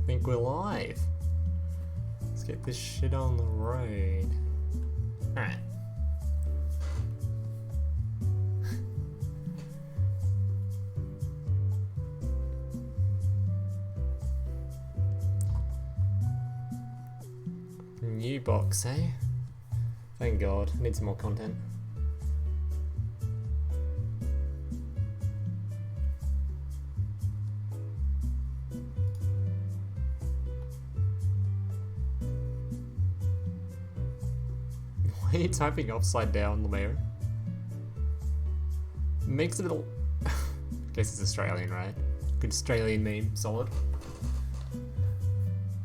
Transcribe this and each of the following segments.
think we're live. Let's get this shit on the road. Alright. New box, eh? Thank God. I need some more content. Why are you typing upside down, Lemaire? Makes it a little... I guess it's Australian, right? Good Australian meme, solid.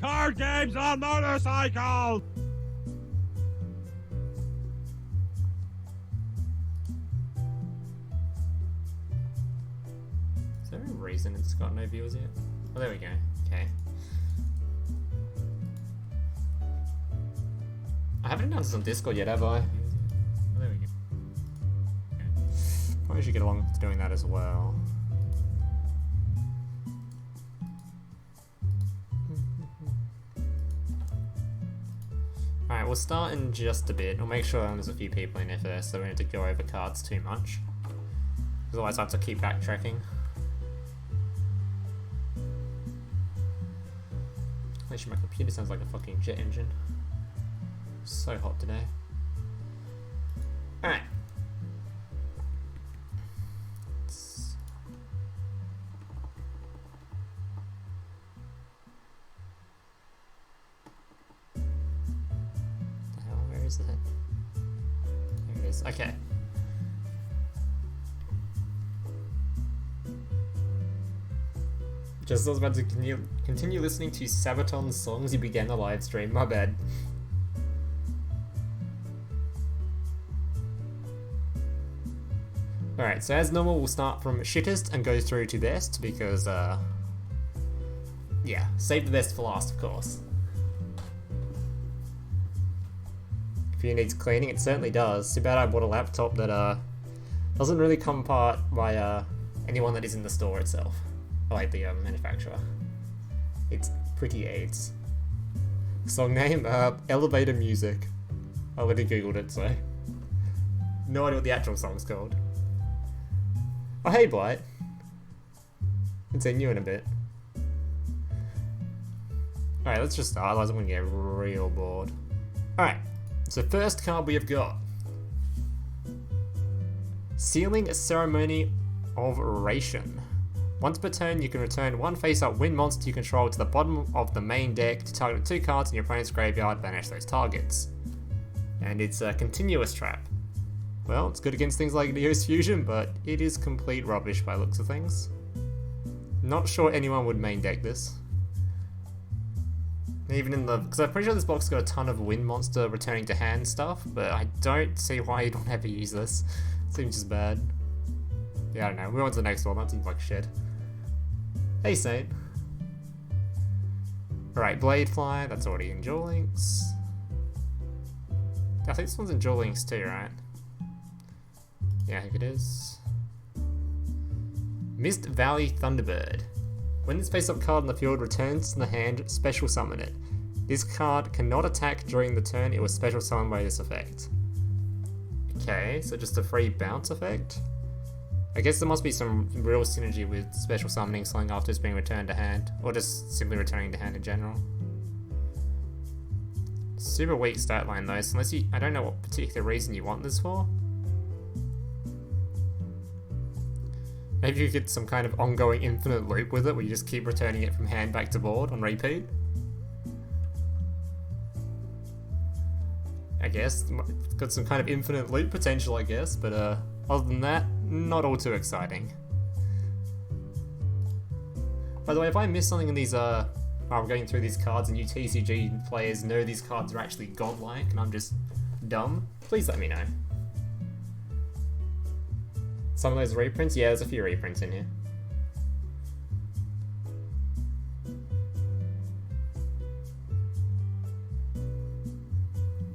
Card games on motorcycles! Is there a reason it's got no viewers yet? Oh, there we go. Okay. I haven't announced this on Discord yet, have I? Oh, there we go. Okay. Probably should get along to doing that as well. Alright, we'll start in just a bit. We'll make sure there's a few people in here first, so we don't have to go over cards too much. Otherwise I have to keep backtracking. Actually, my computer sounds like a fucking jet engine. So hot today. Alright. Where is it? There it is. Okay. Just as I was about to continue listening to Sabaton's songs, you began the live stream. My bad. Alright, so as normal, we'll start from shittest and go through to best because, yeah, save the best for last, of course. Computer needs cleaning, it certainly does. Too bad I bought a laptop that, doesn't really come apart by, anyone that is in the store itself. Like the, manufacturer. It's pretty AIDS. Song name, Elevator Music. I already googled it, so... No idea what the actual song's called. Oh, hey, Blight. Haven't seen you in a bit. Alright, let's just start, otherwise I'm gonna get real bored. Alright, so first card we have got... Sealing Ceremony of Ration. Once per turn, you can return one face-up wind monster you control to the bottom of the main deck to target 2 cards in your opponent's graveyard, banish those targets. And it's a continuous trap. Well, it's good against things like Neo's Fusion, but it is complete rubbish by looks of things. Not sure anyone would main deck this. Even in the... because I'm pretty sure this box has got a ton of wind monster returning to hand stuff, but I don't see why you don't ever use this. It seems just bad. Yeah, I don't know. We're on to the next one. That seems like shit. Hey, Saint. Alright, Bladefly. That's already in Duel Links. I think this one's in Duel Links too, right? Yeah, I think it is. Mist Valley Thunderbird. When this face-up card in the field returns to the hand, special summon it. This card cannot attack during the turn it was special summoned by this effect. Okay, so just a free bounce effect? I guess there must be some real synergy with special summoning something after it's being returned to hand, or just simply returning to hand in general. Super weak stat line though, so unless you... I don't know what particular reason you want this for. Maybe you get some kind of ongoing infinite loop with it where you just keep returning it from hand back to board on repeat. I guess. It's got some kind of infinite loop potential, I guess, but other than that, not all too exciting. By the way, if I miss something in these, while I'm going through these cards and you TCG players know these cards are actually godlike and I'm just dumb, please let me know. Some of those reprints? Yeah, there's a few reprints in here.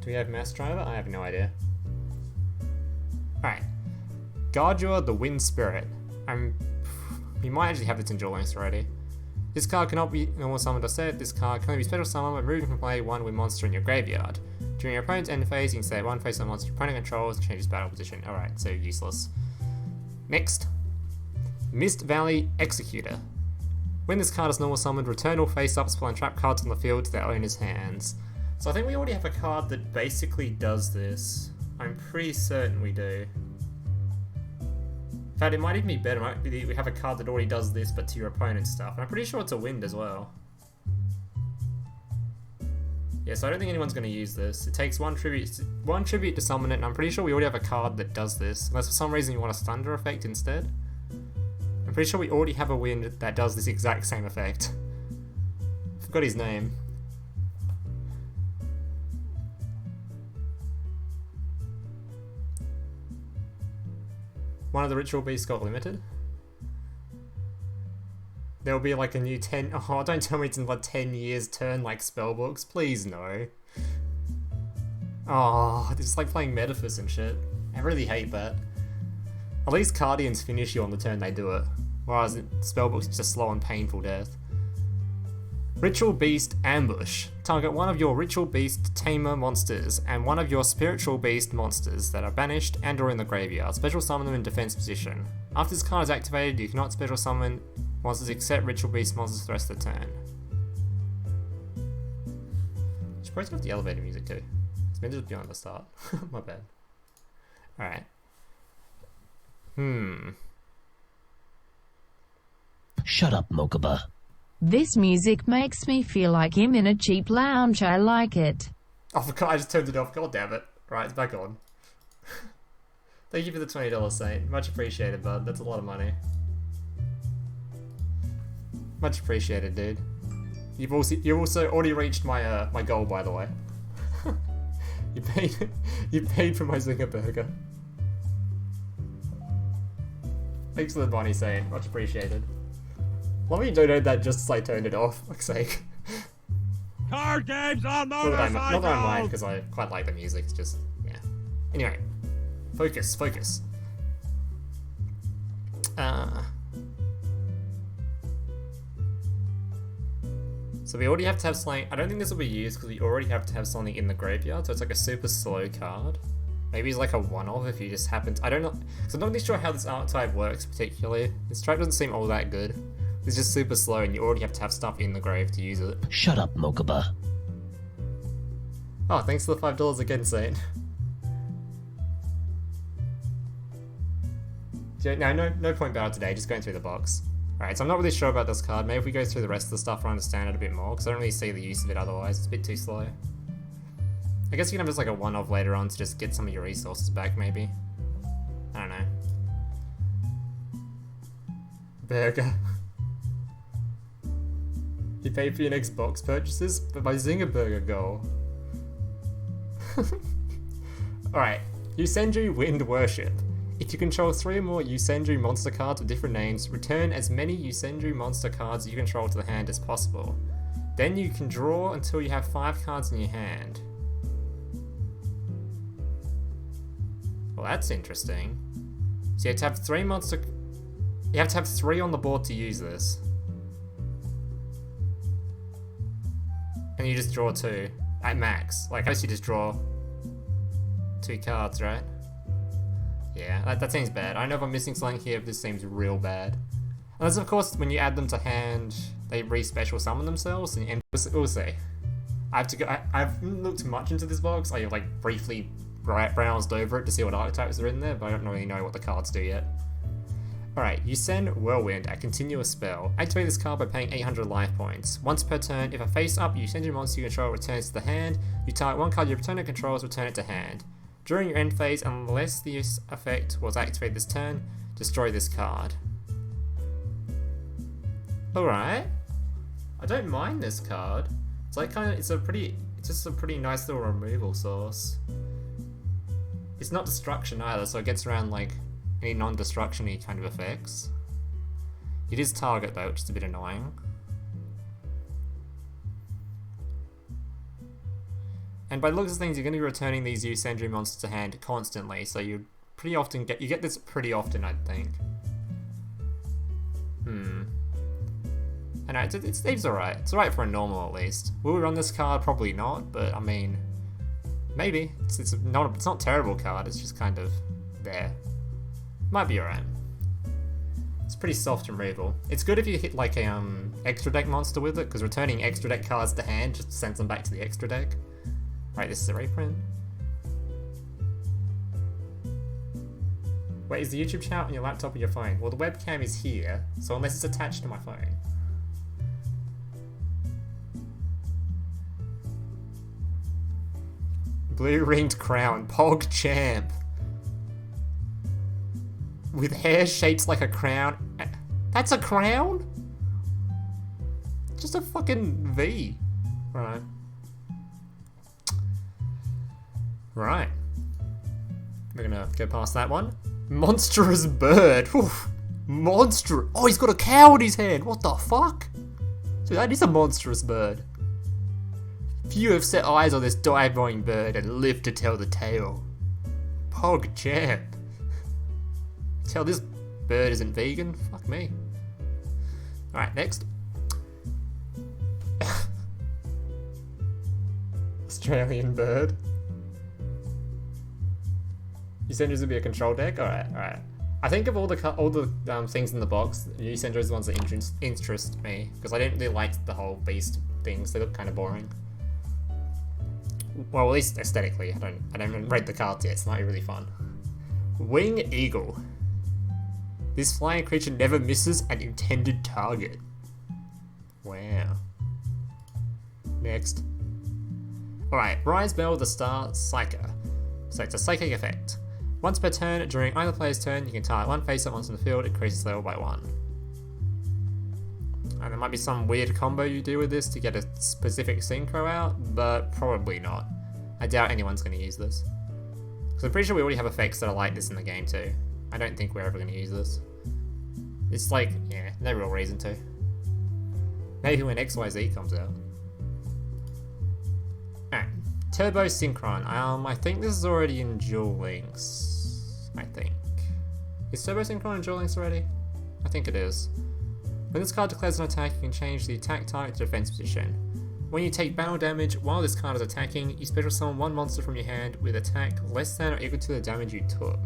Do we have Mass Driver? I have no idea. Alright. Gardure the Wind Spirit. We might actually have this in Duel Links already. This card cannot be normal summoned or set. This card can only be special summoned by removing from play one with monster in your graveyard. During your opponent's end phase, you can say one face on monster your opponent controls and change its battle position. Alright, so useless. Next. Mist Valley Executor. When this card is normal summoned, return all face-up spell and trap cards on the field to their owner's hands. So I think we already have a card that basically does this. I'm pretty certain we do. In fact, it might even be better. It might be we have a card that already does this, but to your opponent's stuff. And I'm pretty sure it's a wind as well. Yeah, so I don't think anyone's going to use this. It takes one tribute to summon it, and I'm pretty sure we already have a card that does this. Unless for some reason you want a thunder effect instead. I'm pretty sure we already have a wind that does this exact same effect. Forgot his name. One of the Ritual Beasts got limited. There'll be like a new 10... Oh, don't tell me it's in like 10 years turn like spellbooks. Please no. Oh, it's like playing Metaphys and shit. I really hate that. At least Guardians finish you on the turn they do it. Whereas spellbooks is just slow and painful death. Ritual Beast Ambush. Target one of your Ritual Beast Tamer monsters and one of your Spiritual Beast monsters that are banished and or in the graveyard. Special summon them in defense position. After this card is activated, you cannot special summon monsters except Ritual Beast monsters for the rest of the turn. Should probably turn off the elevator music too. It's meant to just be on at the start. My bad. Alright. Shut up, Mokuba. This music makes me feel like I'm in a cheap lounge. I like it. Oh, I forgot, I just turned it off. God damn it. Right, it's back on. Thank you for the $20, Saint. Much appreciated, bud. That's a lot of money. Much appreciated, dude. You've also already reached my my goal, by the way. you paid for my Zinger burger. Thanks for the money, Saint. Much appreciated. Why don't you donate that just as I turned it off? For fuck's sake. Card games on Not that I mind, motorcycles! because I quite like the music. It's just, yeah. Anyway, focus. So we already have to have something. I don't think this will be used because we already have to have something in the graveyard. So it's like a super slow card. Maybe it's like a one-off if you just happen to. I don't know. Because I'm not really sure how this archetype works particularly. This trap doesn't seem all that good. It's just super slow and you already have to have stuff in the grave to use it. Shut up, Mokuba. Oh, thanks for the $5 again, Saint. No point battle today, just going through the box. Alright, so I'm not really sure about this card. Maybe if we go through the rest of the stuff, I'll understand it a bit more, because I don't really see the use of it otherwise. It's a bit too slow. I guess you can have just like a one-off later on to just get some of your resources back, maybe. I don't know. Burger. You pay for your next box purchases, but my Zinger Burger goal. Alright, Yosenju Wind Worship. If you control 3 or more Yosenju monster cards with different names, return as many Yosenju monster cards you control to the hand as possible. Then you can draw until you have 5 cards in your hand. Well, that's interesting. So you have to have 3 monster... You have to have 3 on the board to use this. And you just draw 2 at max. Like, I guess you just draw 2 cards, right? Yeah, that seems bad. I don't know if I'm missing something here, but this seems real bad. Unless, of course, when you add them to hand, they re-special summon themselves, and we'll see. I have to go. I've looked much into this box. I like briefly browsed over it to see what archetypes are in there, but I don't really know what the cards do yet. Alright, you send Whirlwind, a continuous spell. Activate this card by paying 800 life points. Once per turn, if a face-up Yosenju monster you control returns to the hand, you target one card your opponent controls, return it to hand. During your end phase, unless this effect was activated this turn, destroy this card. Alright. I don't mind this card. It's like it's just a pretty nice little removal source. It's not destruction either, so it gets around like any non-destruction-y kind of effects. It is target though, which is a bit annoying. And by the looks of things, you're going to be returning these Yosenju monsters to hand constantly, so you pretty often get this pretty often, I think. And know, it's alright. It's alright for a normal at least. Will we run this card? Probably not, but I mean, maybe. It's not a terrible card, it's just kind of there. Might be alright. It's pretty soft removal. It's good if you hit like a extra deck monster with it, because returning extra deck cards to hand just sends them back to the extra deck. Right, this is a reprint. Wait, is the YouTube channel on your laptop or your phone? Well, the webcam is here, so unless it's attached to my phone. Blue ringed crown, Pog champ. With hair shaped like a crown. That's a crown? Just a fucking V. Right. Right. We're gonna go past that one. Monstrous bird. Oof. Monster. Oh, he's got a cow in his hand. What the fuck? Dude, that is a monstrous bird. Few have set eyes on this dive-boring bird and live to tell the tale. Pog champ. Tell this bird isn't vegan? Fuck me. Alright, next. Australian bird. Yosenju's would be a control deck? Alright. I think of all the things in the box, Yosenju's the ones that interest me, because I didn't really like the whole beast things, they look kind of boring. Well, at least aesthetically, I don't read the cards yet, it's not really fun. Wing Eagle. This flying creature never misses an intended target. Wow. Next. Alright, Rise Bell the Star Psyker. So it's a psychic effect. Once per turn, during either player's turn, you can target one face-up monster in the field, increases level by 1. And there might be some weird combo you do with this to get a specific synchro out, but probably not. I doubt anyone's going to use this. Because I'm pretty sure we already have effects that are like this in the game too. I don't think we're ever going to use this. It's like, yeah, no real reason to. Maybe when XYZ comes out. Alright, Turbo Synchron. I think this is already in Duel Links. I think. Is Turbo Synchron in Duel Links already? I think it is. When this card declares an attack, you can change the attack type to defense position. When you take battle damage while this card is attacking, you special summon one monster from your hand with attack less than or equal to the damage you took.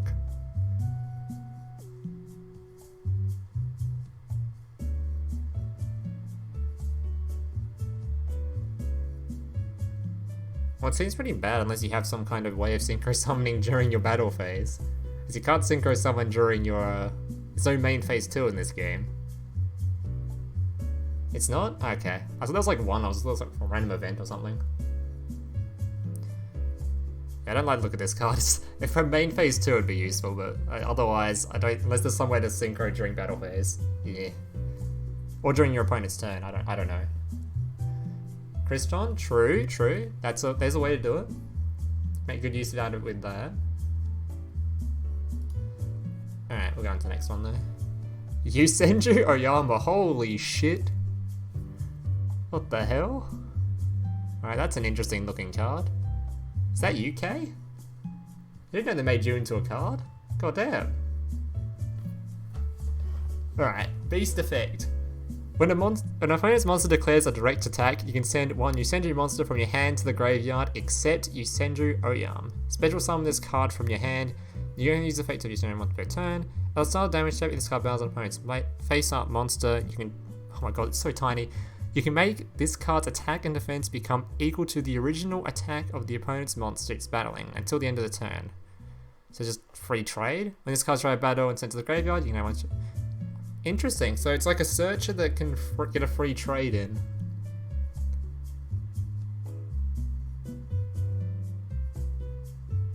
Well, it seems pretty bad unless you have some kind of way of synchro summoning during your battle phase. Because you can't synchro summon during your... There's no main phase 2 in this game. It's not? Okay. I thought there was like one, I was there was like a random event or something. Yeah, I don't like to look at this card. If for main phase 2 it'd be useful, but otherwise, I don't, unless there's some way to synchro during battle phase. Yeah. Or during your opponent's turn, I don't know. Crystron, true. There's a way to do it. Make good use of it with that. Alright, we'll go on to the next one though. Yosenju Oyama, holy shit. What the hell? Alright, that's an interesting looking card. Is that UK? I didn't know they made you into a card. God damn. Alright, Beast Effect. When an opponent's monster declares a direct attack, you can send one Yosenju monster from your hand to the graveyard, except Yosenju Oyama. Special summon this card from your hand. You only use the effect of Yosenju monster per turn. At the start of damage check, if this card battles an opponent's face-up monster, you can... Oh my god, it's so tiny. You can make this card's attack and defense become equal to the original attack of the opponent's monster it's battling until the end of the turn. So just free trade. When this card's tried to battle and sent to the graveyard, you can have one... Interesting, so it's like a searcher that can get a free trade in.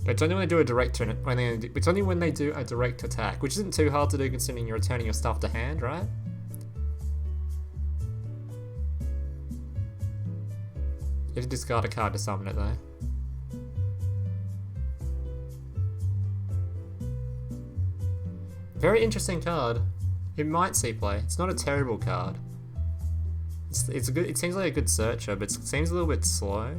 But it's only when they do a direct it's only when they do a direct attack, which isn't too hard to do considering you're returning your stuff to hand, right? You have to discard a card to summon it though. Very interesting card. It might see play. It's not a terrible card. It's a good. It seems like a good searcher, but it seems a little bit slow.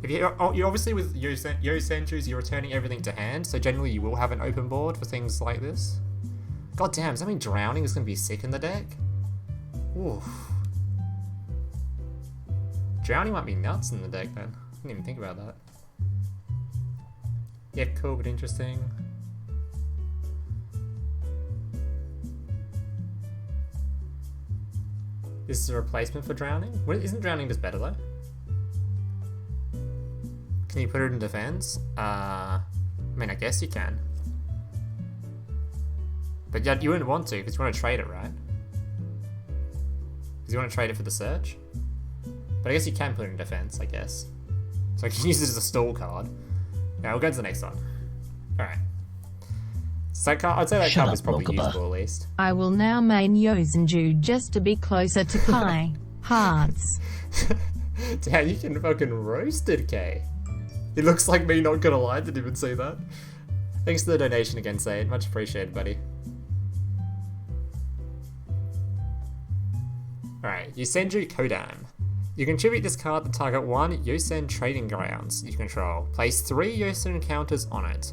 If you obviously with Yosenju's, you're returning everything to hand, so generally you will have an open board for things like this. God damn, does that mean drowning is gonna be sick in the deck? Oof. Drowning might be nuts in the deck then. I didn't even think about that. Yeah, cool, but interesting. This is a replacement for drowning? Isn't drowning just better though? Can you put it in defense? I mean, I guess you can. But yeah, you wouldn't want to because you want to trade it, right? Because you want to trade it for the search? But I guess you can put it in defense, I guess. So I can use it as a stall card. Yeah, we'll go to the next one. Alright. So that card, I'd say that card was probably usable at least. I will now main Yosenju just to be closer to Kai. Hearts. Damn, you can fucking roast it, Kay. It looks like me not gonna lie, didn't even say that. Thanks for the donation again, Said. Much appreciated, buddy. Alright, Yosenju Kodam. You contribute this card to target one Yosen trading grounds you control. Place 3 Yosen encounters on it.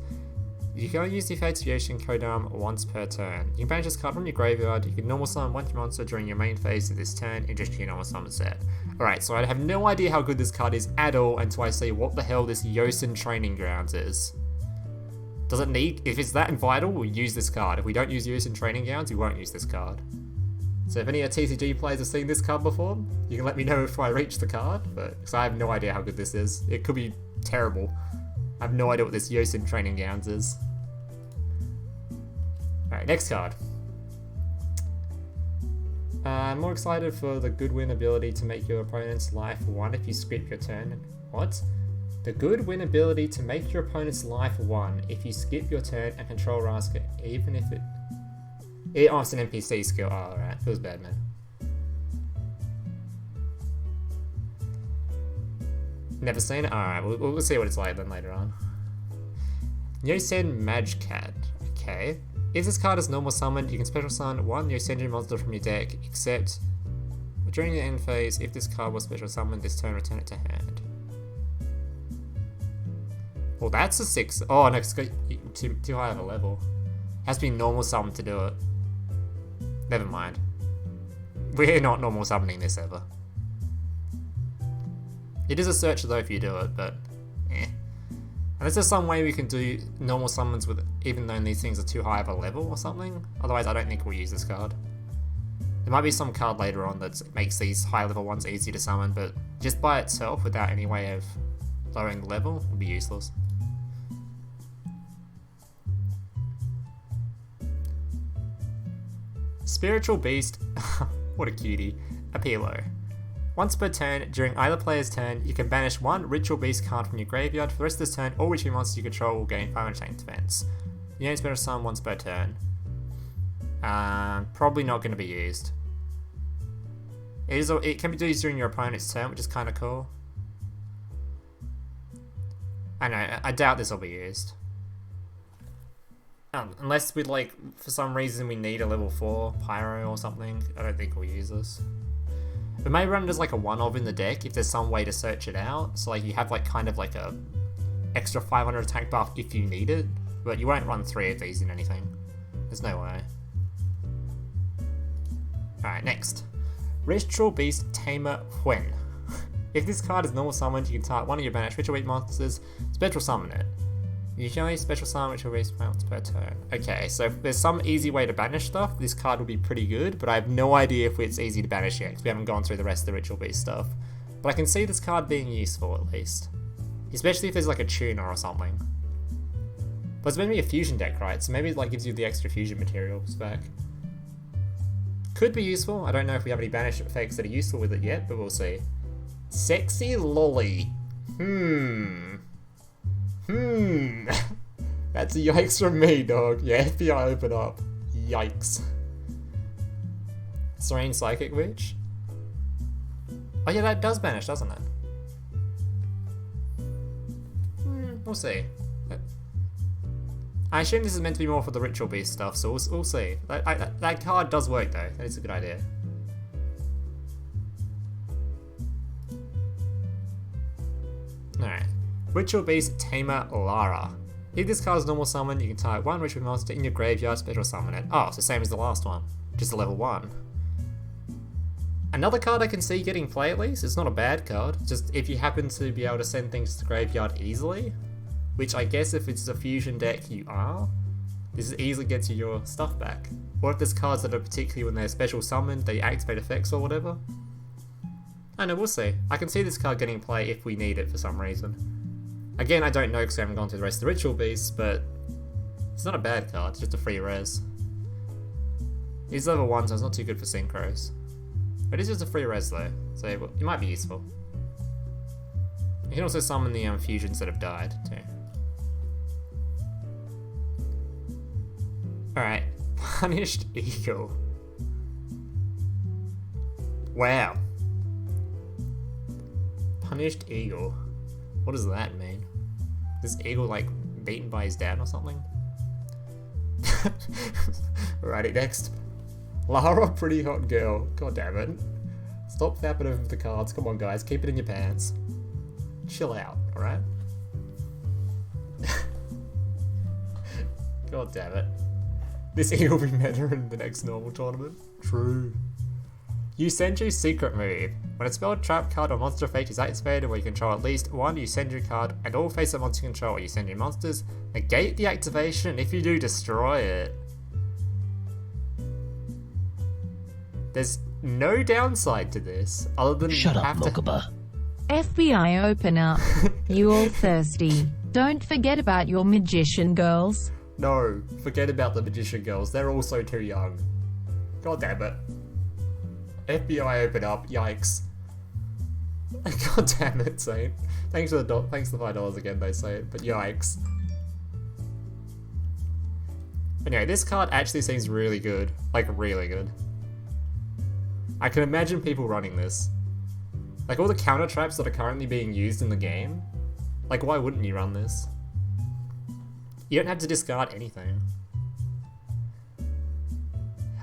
You can only use the effects of Yosen Kodam once per turn. You can banish this card from your graveyard. You can normal summon one monster during your main phase of this turn in just your normal summon set. Alright, so I have no idea how good this card is at all until I see what the hell this Yosen Training Grounds is. Does it need... If it's that vital, we'll use this card. If we don't use Yosen Training Grounds, we won't use this card. So if any of TCG players have seen this card before, you can let me know if I reach the card, but because I have no idea how good this is. It could be terrible. I have no idea what this Yosen Training Grounds is. Alright, next card. I'm more excited for the good win ability to make your opponent's life 1 if you skip your turn. What? The good win ability to make your opponent's life 1 if you skip your turn and control Raska, even if it... Oh, it's an NPC skill. Oh, alright. Feels bad, man. Never seen it? Alright, we'll see what it's like then later on. Yosen Magcat. Okay. If this card is normal summoned, you can special summon 1 Yosenju monster from your deck, except during the end phase, if this card was special summoned this turn, return it to hand. Well, that's a 6. Oh, no, it's got too high of a level. Has to be normal summon to do it. Never mind. We're not normal summoning this ever. It is a search though if you do it, but eh. Unless there's some way we can do normal summons with even though these things are too high of a level or something. Otherwise I don't think we'll use this card. There might be some card later on that makes these high level ones easy to summon, but just by itself without any way of lowering the level would be useless. Spiritual Beast, what a cutie, Appealo. Once per turn, during either player's turn, you can banish 1 Ritual Beast card from your graveyard. For the rest of this turn, all ritual monsters you control will gain 500 attack defense. You only special summon once per turn. Probably not going to be used. It can be used during your opponent's turn, which is kind of cool. I know, I doubt this will be used. Unless we for some reason we need a level 4 Pyro or something, I don't think we'll use this. But maybe run it as a one-of in the deck if there's some way to search it out. So you have kind of a extra 500 attack buff if you need it, but you won't run 3 of these in anything. There's no way. Alright, next. Ritual Beast Tamer Huen. If this card is normal summoned, you can target one of your banished Ritual Beast monsters, special summon it. You can only special summon Ritual Beast once per turn. Okay, so if there's some easy way to banish stuff, this card will be pretty good, but I have no idea if it's easy to banish yet, because we haven't gone through the rest of the Ritual Beast stuff. But I can see this card being useful, at least. Especially if there's a tuner or something. But it's meant to be a fusion deck, right? So maybe it gives you the extra fusion materials back. Could be useful. I don't know if we have any banish effects that are useful with it yet, but we'll see. Sexy Lolly. That's a yikes from me, dog. Yeah, FBI open up. Yikes. Serene Psychic Witch. Oh yeah, that does banish, doesn't it? We'll see. I assume this is meant to be more for the Ritual Beast stuff, so we'll see. That card does work though, that is a good idea. Alright. Ritual Beast Tamer Lara. If this card is normal summon, you can target 1 Ritual monster in your graveyard, special summon it. Oh, so same as the last one, just a level 1. Another card I can see getting play at least, it's not a bad card, just if you happen to be able to send things to the graveyard easily, which I guess if it's a fusion deck you are, this easily gets you your stuff back. Or if there's cards that are particularly when they're special summoned, they activate effects or whatever. I know, we'll see. I can see this card getting play if we need it for some reason. Again, I don't know because I haven't gone through the rest of the Ritual Beasts, but it's not a bad card, it's just a free res. He's level 1, so it's not too good for synchros. But it's just a free res though, so it might be useful. You can also summon the fusions that have died too. Alright, Punished Eagle. Wow. Punished Eagle. What does that mean? Is Eagle like beaten by his dad or something? Alrighty, next. Lara, pretty hot girl. God damn it. Stop fapping over the cards. Come on, guys. Keep it in your pants. Chill out, alright? God damn it. This eagle will be meta in the next normal tournament. True. Yosenju's secret move. When a spell, trap card, or monster effect is activated where you control at least one Yosenju card and all face-up monster you control or Yosenju monsters, negate the activation. If you do, destroy it. There's no downside to this, other than Shut you up, have to... Mokuba. FBI open up. You all thirsty. Don't forget about your magician girls. No, forget about the magician girls. They're also too young. God damn it. FBI open up. Yikes. God damn it, Saint. Thanks for the $5 again, they say it, but yikes. Anyway, this card actually seems really good. Like, really good. I can imagine people running this. Like, all the counter traps that are currently being used in the game. Like, why wouldn't you run this? You don't have to discard anything.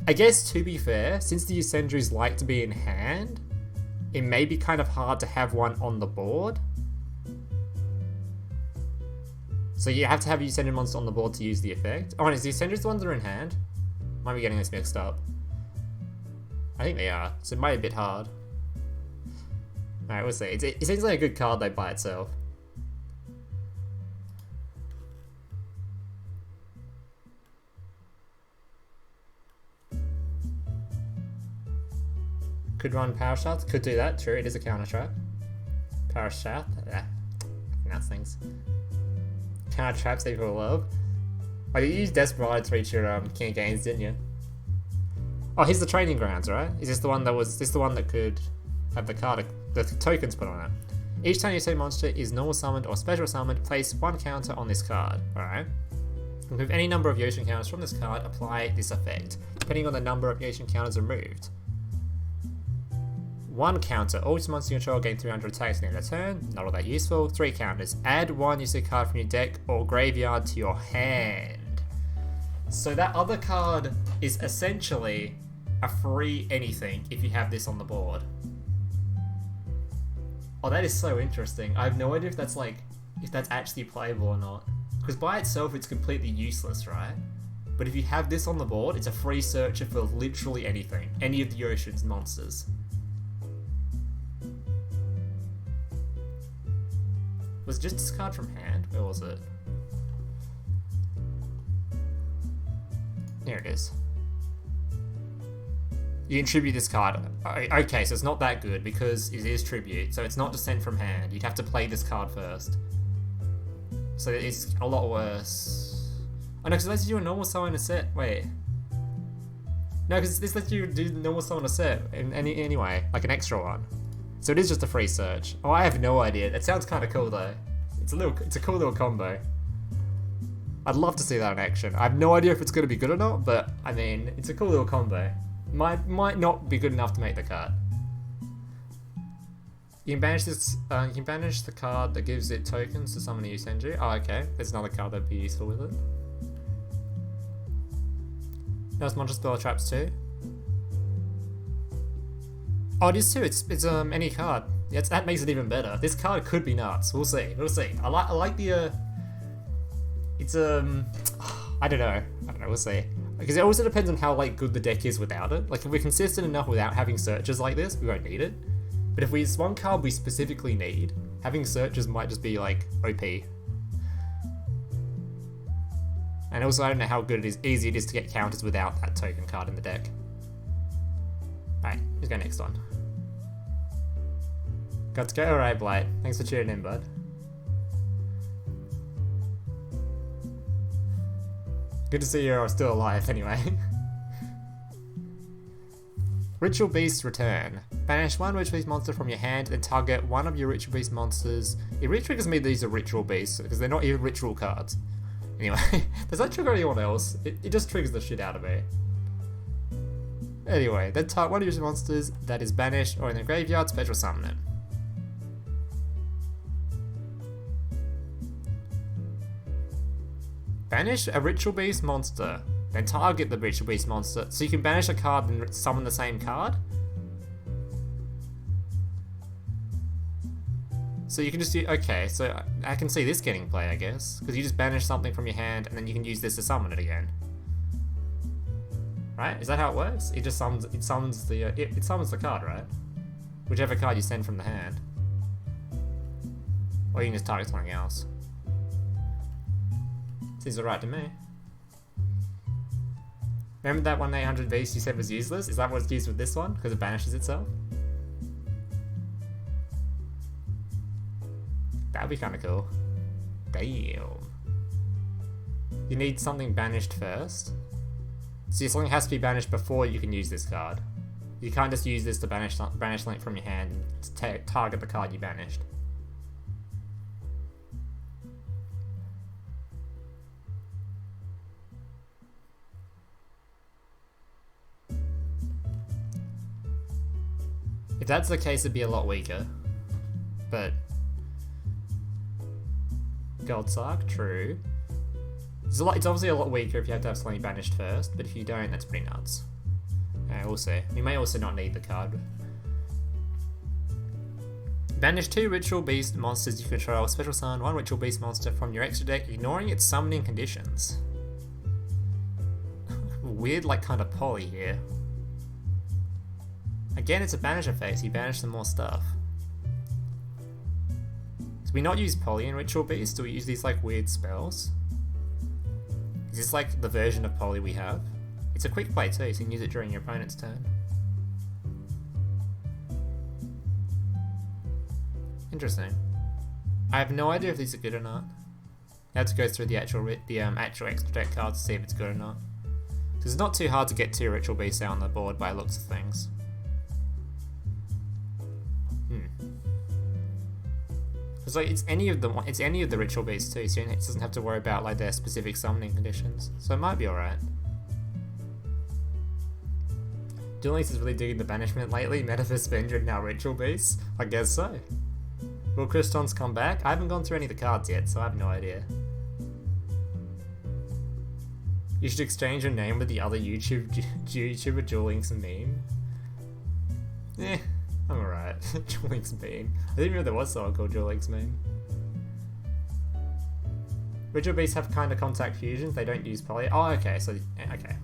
I guess, to be fair, since the Yosenjus like to be in hand, it may be kind of hard to have one on the board. So you have to have Yosenju monster on the board to use the effect. Oh, and is the Yosenjus the ones that are in hand? Might be getting this mixed up. I think they are, so it might be a bit hard. Alright, we'll see. It seems like a good card though by itself. Could run Power Shots, could do that, true, it is a counter trap. Power Shot, pronounce things. Counter traps that people love. Oh, you used Desperado to reach your King of Games, didn't you? Oh, here's the training grounds, right? Is this the one that was, this the one that could have the card, the tokens put on it? Each time you say monster is normal summoned or special summoned, place one counter on this card, alright? Remove any number of Yosen counters from this card, apply this effect, depending on the number of Yosen counters removed. One counter, all monsters you control gain 300 attacks in a turn, not all that useful. 3 counters, add one Yosen card from your deck or graveyard to your hand. So that other card is essentially a free anything if you have this on the board. Oh, that is so interesting. I have no idea if that's like, if that's actually playable or not. Because by itself it's completely useless, right? But if you have this on the board, it's a free searcher for literally anything. Any of the ocean's monsters. Was it just discard from hand? Where was it? Here it is. You can tribute this card. Okay, so it's not that good because it is tribute, so it's not just sent from hand. You'd have to play this card first. So it's a lot worse. Oh no, because it lets you do a normal summon in a set. Wait. No, because this lets you do normal summon in a set in anyway, like an extra one. So it is just a free search. Oh, I have no idea. That sounds kind of cool though. It's a cool little combo. I'd love to see that in action. I have no idea if it's going to be good or not, but I mean, it's a cool little combo. Might not be good enough to make the cut. You can banish this. You can banish the card that gives it tokens to summon a Yosenju. Oh, okay. There's another card that'd be useful with it. There's monster spell traps too. Oh, it is too. It's any card. Yeah, that makes it even better. This card could be nuts. We'll see. We'll see. I like the. It's I don't know. We'll see. Because it also depends on how like good the deck is without it. Like if we're consistent enough without having searches like this, we won't need it. But if it's one card we specifically need, having searches might just be like OP. And also I don't know how good it is, easy it is to get counters without that token card in the deck. Alright, let's go next one. Got to go? Alright, Blight. Thanks for tuning in, bud. Good to see you're still alive anyway. Ritual Beast return. Banish one Ritual Beast monster from your hand, then target one of your Ritual Beast monsters. It really triggers me these are Ritual Beasts, because they're not even ritual cards. Anyway, does that trigger anyone else? It just triggers the shit out of me. Anyway, then target one of your monsters that is banished or in the graveyard, special summon it. Banish a Ritual Beast monster, then target the Ritual Beast monster. So you can banish a card and summon the same card? So you can just do, okay, so I can see this getting play, I guess. Because you just banish something from your hand and then you can use this to summon it again. Right? Is that how it works? It just summons, it summons the card, right? Whichever card you send from the hand. Or you can just target something else. Seems alright to me. Remember that 1-800 beast you said was useless? Is that what's used with this one? Because it banishes itself? That'd be kind of cool. Damn. You need something banished first. So something has to be banished before you can use this card. You can't just use this to banish something from your hand and target the card you banished. If that's the case, it'd be a lot weaker. But Goldsark, true. It's obviously a lot weaker if you have to have something banished first, but if you don't, that's pretty nuts. We'll see. You may also not need the card. Banish 2 Ritual Beast monsters you control. Special summon 1 Ritual Beast monster from your extra deck, ignoring its summoning conditions. Weird, like, kind of poly here. Again, it's a banish effect, so you banish some more stuff. Do we not use poly in Ritual Beast? Do we use these, like, weird spells? Is this, like, the version of poly we have? It's a quick play, too, so you can use it during your opponent's turn. Interesting. I have no idea if these are good or not. I have to go through the actual extra deck cards to see if it's good or not. Because it's not too hard to get 2 Ritual Beasts out on the board by looks of things. It's like it's any of the Ritual Beasts too, so it doesn't have to worry about like their specific summoning conditions. So it might be alright. Duel Links is really digging the banishment lately. Meta for Spendra now Ritual Beasts? I guess so. Will Crystron's come back? I haven't gone through any of the cards yet, so I have no idea. You should exchange your name with the other YouTuber Duel Links meme. I'm alright. Duel Links meme. I didn't know there was someone called Duel Links meme. Ritual Beasts have kind of contact fusions, they don't use poly. Oh, okay, so, okay.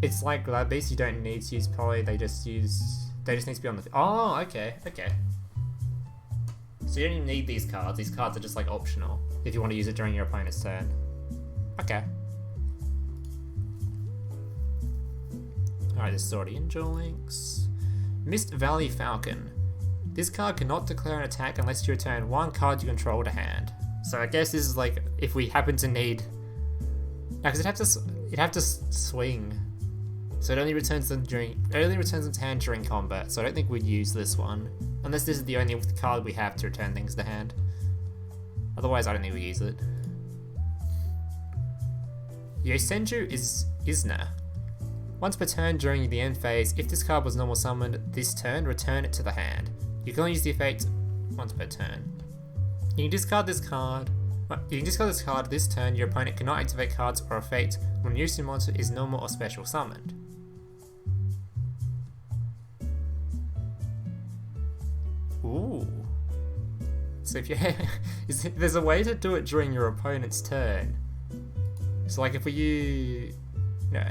It's like Glad Beasts, you don't need to use poly, they just need to be on the... Oh, okay. So you don't even need these cards are just like optional, if you want to use it during your opponent's turn. Okay. Alright, this is already in Duel Links. Mist Valley Falcon. This card cannot declare an attack unless you return 1 card you control to hand. So I guess this is like if we happen to need... No, because it'd have to swing. So it only returns them to hand during combat. So I don't think we'd use this one. Unless this is the only card we have to return things to hand. Otherwise I don't think we use it. Yosenju is Isna. Once per turn during the end phase, if this card was normal summoned this turn, return it to the hand. You can only use the effect once per turn. You can discard this card. This turn. Your opponent cannot activate cards or effect when your monster is normal or special summoned. Ooh. So if you there's a way to do it during your opponent's turn. So like if we use... No.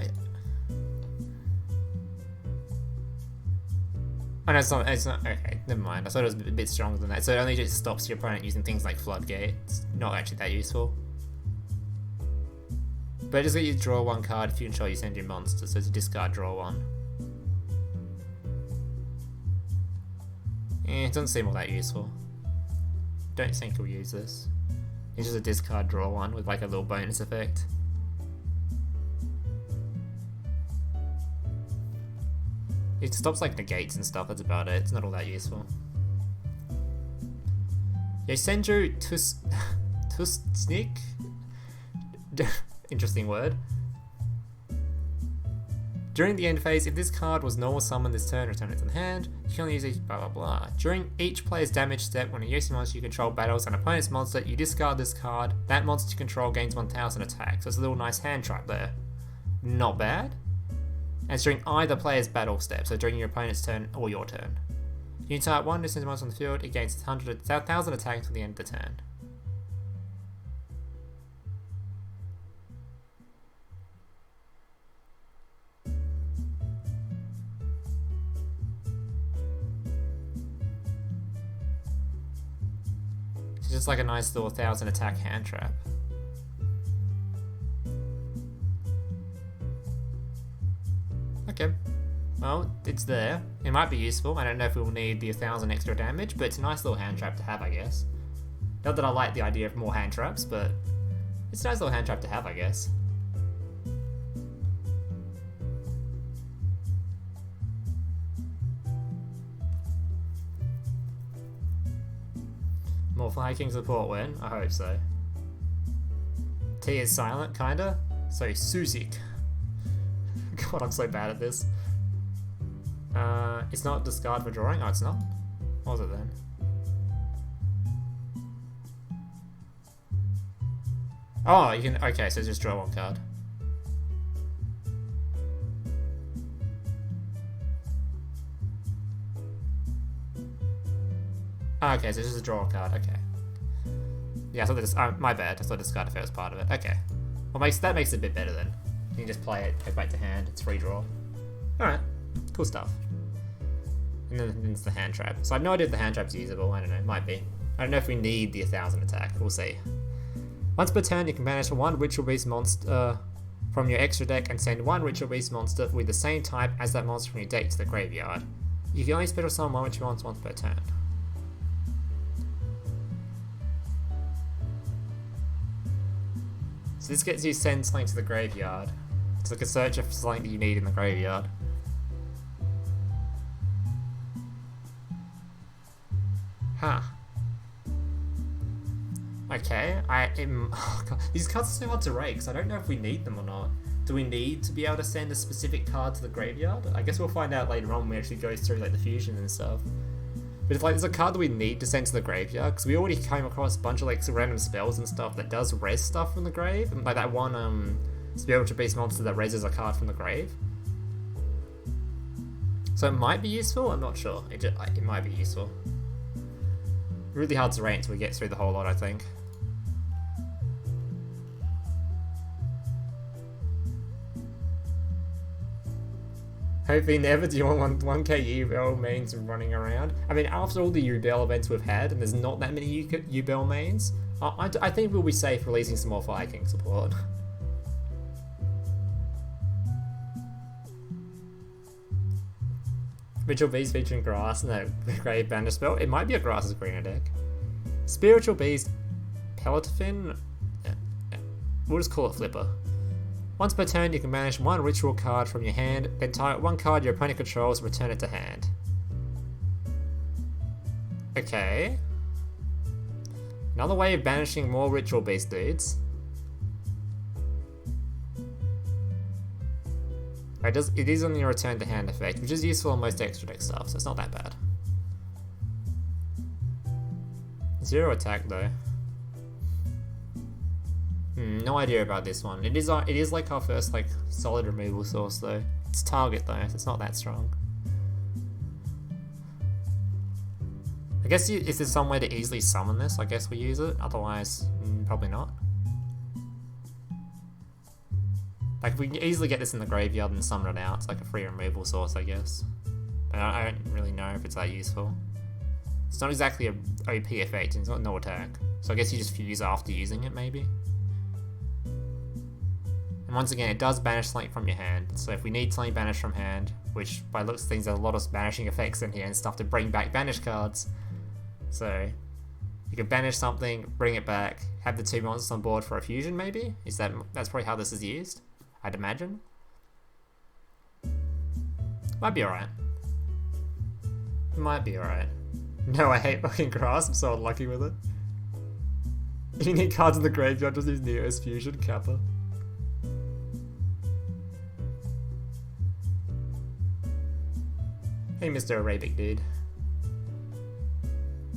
Oh no, it's not, okay, never mind. I thought it was a bit stronger than that. So it only just stops your opponent using things like Floodgate. It's not actually that useful. But it just let you draw one card if you control Yosenju monsters, so it's a discard, draw one. It doesn't seem all that useful. Don't think we'll use this. It's just a discard, draw one with like a little bonus effect. It stops like negates and stuff, that's about it. It's not all that useful. Yosenju Tusnik? Interesting word. During the end phase, if this card was normal summon this turn, return it to the hand. You can only use it blah blah blah. During each player's damage step, when a Yosenju monster you control battles an opponent's monster, you discard this card. That monster you control gains 1000 attack. So it's a little nice hand trap there. Not bad. And it's during either player's battle step, so during your opponent's turn or your turn. You type one Yosenju monster on the field, it gains 1000 attack until the end of the turn. It's just like a nice little 1000 attack hand trap. Okay, well, it's there. It might be useful. I don't know if we'll need the 1000 extra damage, but it's a nice little hand trap to have, I guess. Not that I like the idea of more hand traps, but it's a nice little hand trap to have, I guess. More Fly King support win? I hope so. T is silent, kinda. So Suzik. God, I'm so bad at this. It's not discard for drawing? Oh, it's not? What was it then? Oh, you can... Okay, so just draw one card. Oh, okay, so just a draw card, okay. Yeah, I thought this... my bad, I thought discard if it was part of it. Okay. Well, that makes it a bit better then. You can just play it, go back to hand, it's free draw. Alright, cool stuff. And then it's the hand trap. So I have no idea if the hand trap's usable, I don't know, might be. I don't know if we need the 1000 attack, we'll see. Once per turn, you can banish one Ritual Beast monster from your extra deck and send one Ritual Beast monster with the same type as that monster from your deck to the graveyard. You can only special summon one Ritual monster once per turn. So this gets you send something to the graveyard. It's like a search for something that you need in the graveyard. Huh. Okay, oh God. These cards are so hard to rate because I don't know if we need them or not. Do we need to be able to send a specific card to the graveyard? I guess we'll find out later on when we actually go through like the fusion and stuff. But if like there's a card that we need to send to the graveyard, because we already came across a bunch of like random spells and stuff that does res stuff from the grave, and like that one spiritual beast monster that reses a card from the grave. So it might be useful. I'm not sure. It might be useful. Really hard to rate until we get through the whole lot, I think. Hopefully never. Do you want 1k U-Bell mains running around? I mean, after all the U-Bell events we've had, and there's not that many U-Bell mains, I think we'll be safe releasing some more Fire King support. Ritual Beast featuring grass and a grave banish spell. It might be a grass's greener deck. Spiritual Beast, Pelotafin. We'll just call it Flipper. Once per turn, you can banish one ritual card from your hand, then target one card your opponent controls and return it to hand. Okay. Another way of banishing more Ritual Beast dudes. It is on your return to hand effect, which is useful on most extra deck stuff, so it's not that bad. 0 attack though. No idea about this one. It is like our first like solid removal source though. It's target though, so it's not that strong. I guess if there's some way to easily summon this, I guess we use it. Otherwise, probably not. Like, we can easily get this in the graveyard and summon it out. It's like a free removal source, I guess. But I don't really know if it's that useful. It's not exactly a OP effect, and it's got no attack. So I guess you just fuse after using it, maybe? And once again, it does banish something from your hand. So if we need something banished from hand, which by looks of things, there's a lot of banishing effects in here and stuff to bring back banished cards. So you can banish something, bring it back, have the 2 monsters on board for a fusion, maybe? That's probably how this is used, I'd imagine. Might be alright. Might be alright. No, I hate fucking grass, I'm so unlucky with it. You need cards in the graveyard, just use Neo's fusion, Kappa. Hey, Mr. Arabic dude.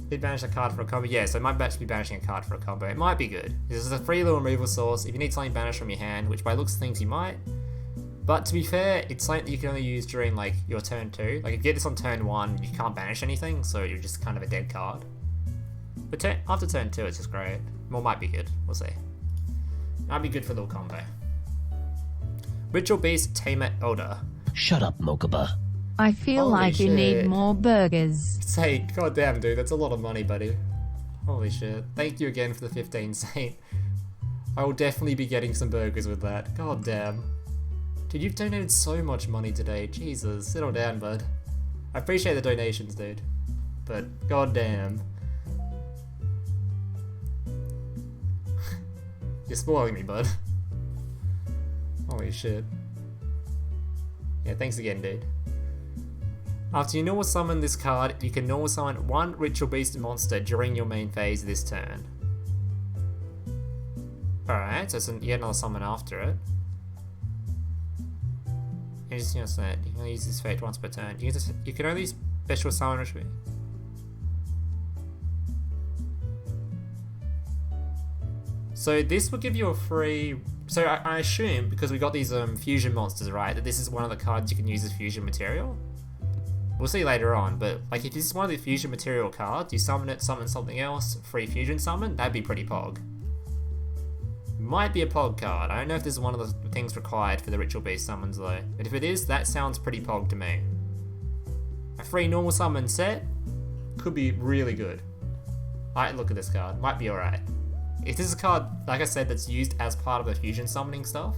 Did banish a card for a combo? Yeah, so it might actually be banishing a card for a combo. It might be good. This is a free little removal source. If you need something banished from your hand, which by looks of things you might. But to be fair, it's something that you can only use during like your turn 2. Like if you get this on turn 1, you can't banish anything, so you're just kind of a dead card. But after turn 2, it's just great. Well, might be good. We'll see. Might be good for a little combo. Ritual Beast, Tamer, Elder. Shut up, Mokuba. I feel Holy like you shit. need more burgers. Saint, goddamn dude, that's a lot of money, buddy. Holy shit. Thank you again for the 15, Saint. I will definitely be getting some burgers with that. God damn. Dude, you've donated so much money today. Jesus, settle down, bud. I appreciate the donations, dude. But, goddamn. You're spoiling me, bud. Holy shit. Yeah, thanks again, dude. After you normal summon this card, you can normal summon 1 Ritual Beast monster during your main phase this turn. Alright, so it's yet another summon after it. You just you can only use this effect once per turn. You can only special summon Ritual Beast. So this will give you a free. So I assume because we got these fusion monsters, right, that this is one of the cards you can use as fusion material. We'll see later on, but like if this is one of the fusion material cards, you summon it, summon something else, free fusion summon, that'd be pretty pog. Might be a pog card. I don't know if this is one of the things required for the Ritual Beast summons though, but if it is, that sounds pretty pog to me. A free normal summon set could be really good. Alright, look at this card, might be alright. If this is a card, like I said, that's used as part of the fusion summoning stuff,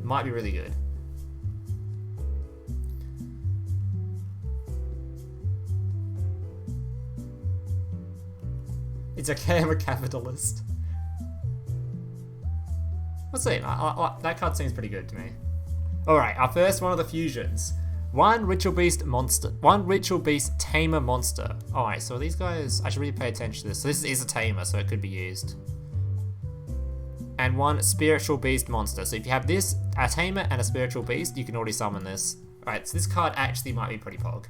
might be really good. It's okay, I'm a capitalist. Let's see, that card seems pretty good to me. Alright, our first one of the fusions. 1 Ritual Beast monster. 1 Ritual Beast Tamer monster. Alright, so these guys, I should really pay attention to this. So this is a Tamer, so it could be used. And 1 Spiritual Beast monster. So if you have this, a Tamer and a Spiritual Beast, you can already summon this. Alright, so this card actually might be pretty pog.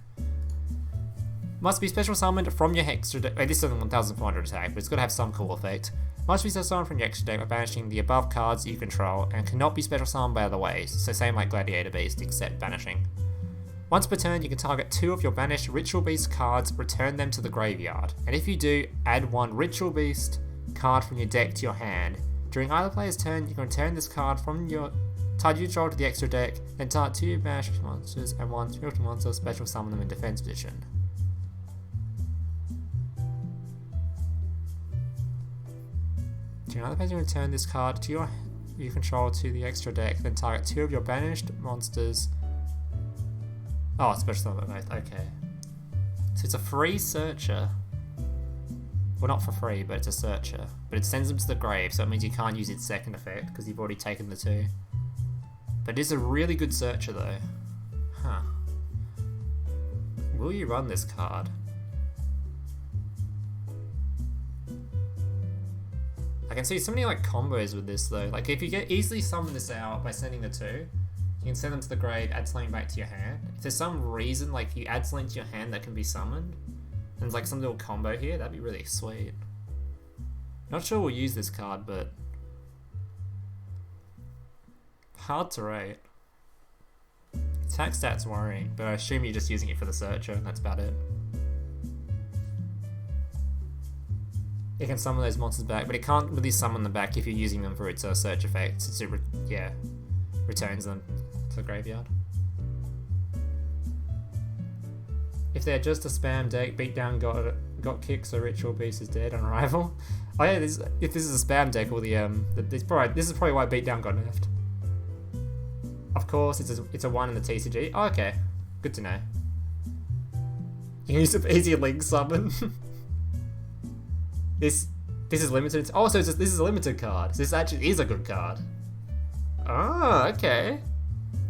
Must be special summoned from your extra deck. This is a 1400 attack, but it's got to have some cool effect. Must be special summoned from your extra deck by banishing the above cards you control, and cannot be special summoned by other ways. So same like Gladiator Beast, except banishing. Once per turn, you can target 2 of your banished Ritual Beast cards, return them to the graveyard. And if you do, add 1 Ritual Beast card from your deck to your hand. During either player's turn, you can return this card from your card you control to the extra deck, then target 2 banished monsters and 1 spiritual monster, special summon them in defense position. During either player's turn, return this card to you control to the extra deck, then target 2 of your banished monsters. Oh, special summon both, okay. So it's a free searcher. Well, not for free, but it's a searcher. But it sends them to the grave, so it means you can't use its second effect, because you've already taken the 2. But it is a really good searcher, though. Huh. Will you run this card? I can see so many, like, combos with this, though. Like, if you get easily summon this out by sending the 2, you can send them to the grave, add something back to your hand. If there's some reason, like, you add something to your hand that can be summoned, and there's, like, some little combo here, that'd be really sweet. Not sure we'll use this card, but hard to rate. Attack stats worrying, but I assume you're just using it for the searcher, and that's about it. it can summon those monsters back, but it can't really summon them back if you're using them for its search effect, since it returns them to the graveyard. If they're just a spam deck, beatdown got kicked, so Ritual Beast is dead on arrival. Oh yeah, if this is a spam deck, or this is probably why beatdown got nerfed. Of course, it's a 1 in the TCG. Oh, okay, good to know. You can use an easy link summon. This is limited. Oh, so this is a limited card. So this actually is a good card. Oh, okay.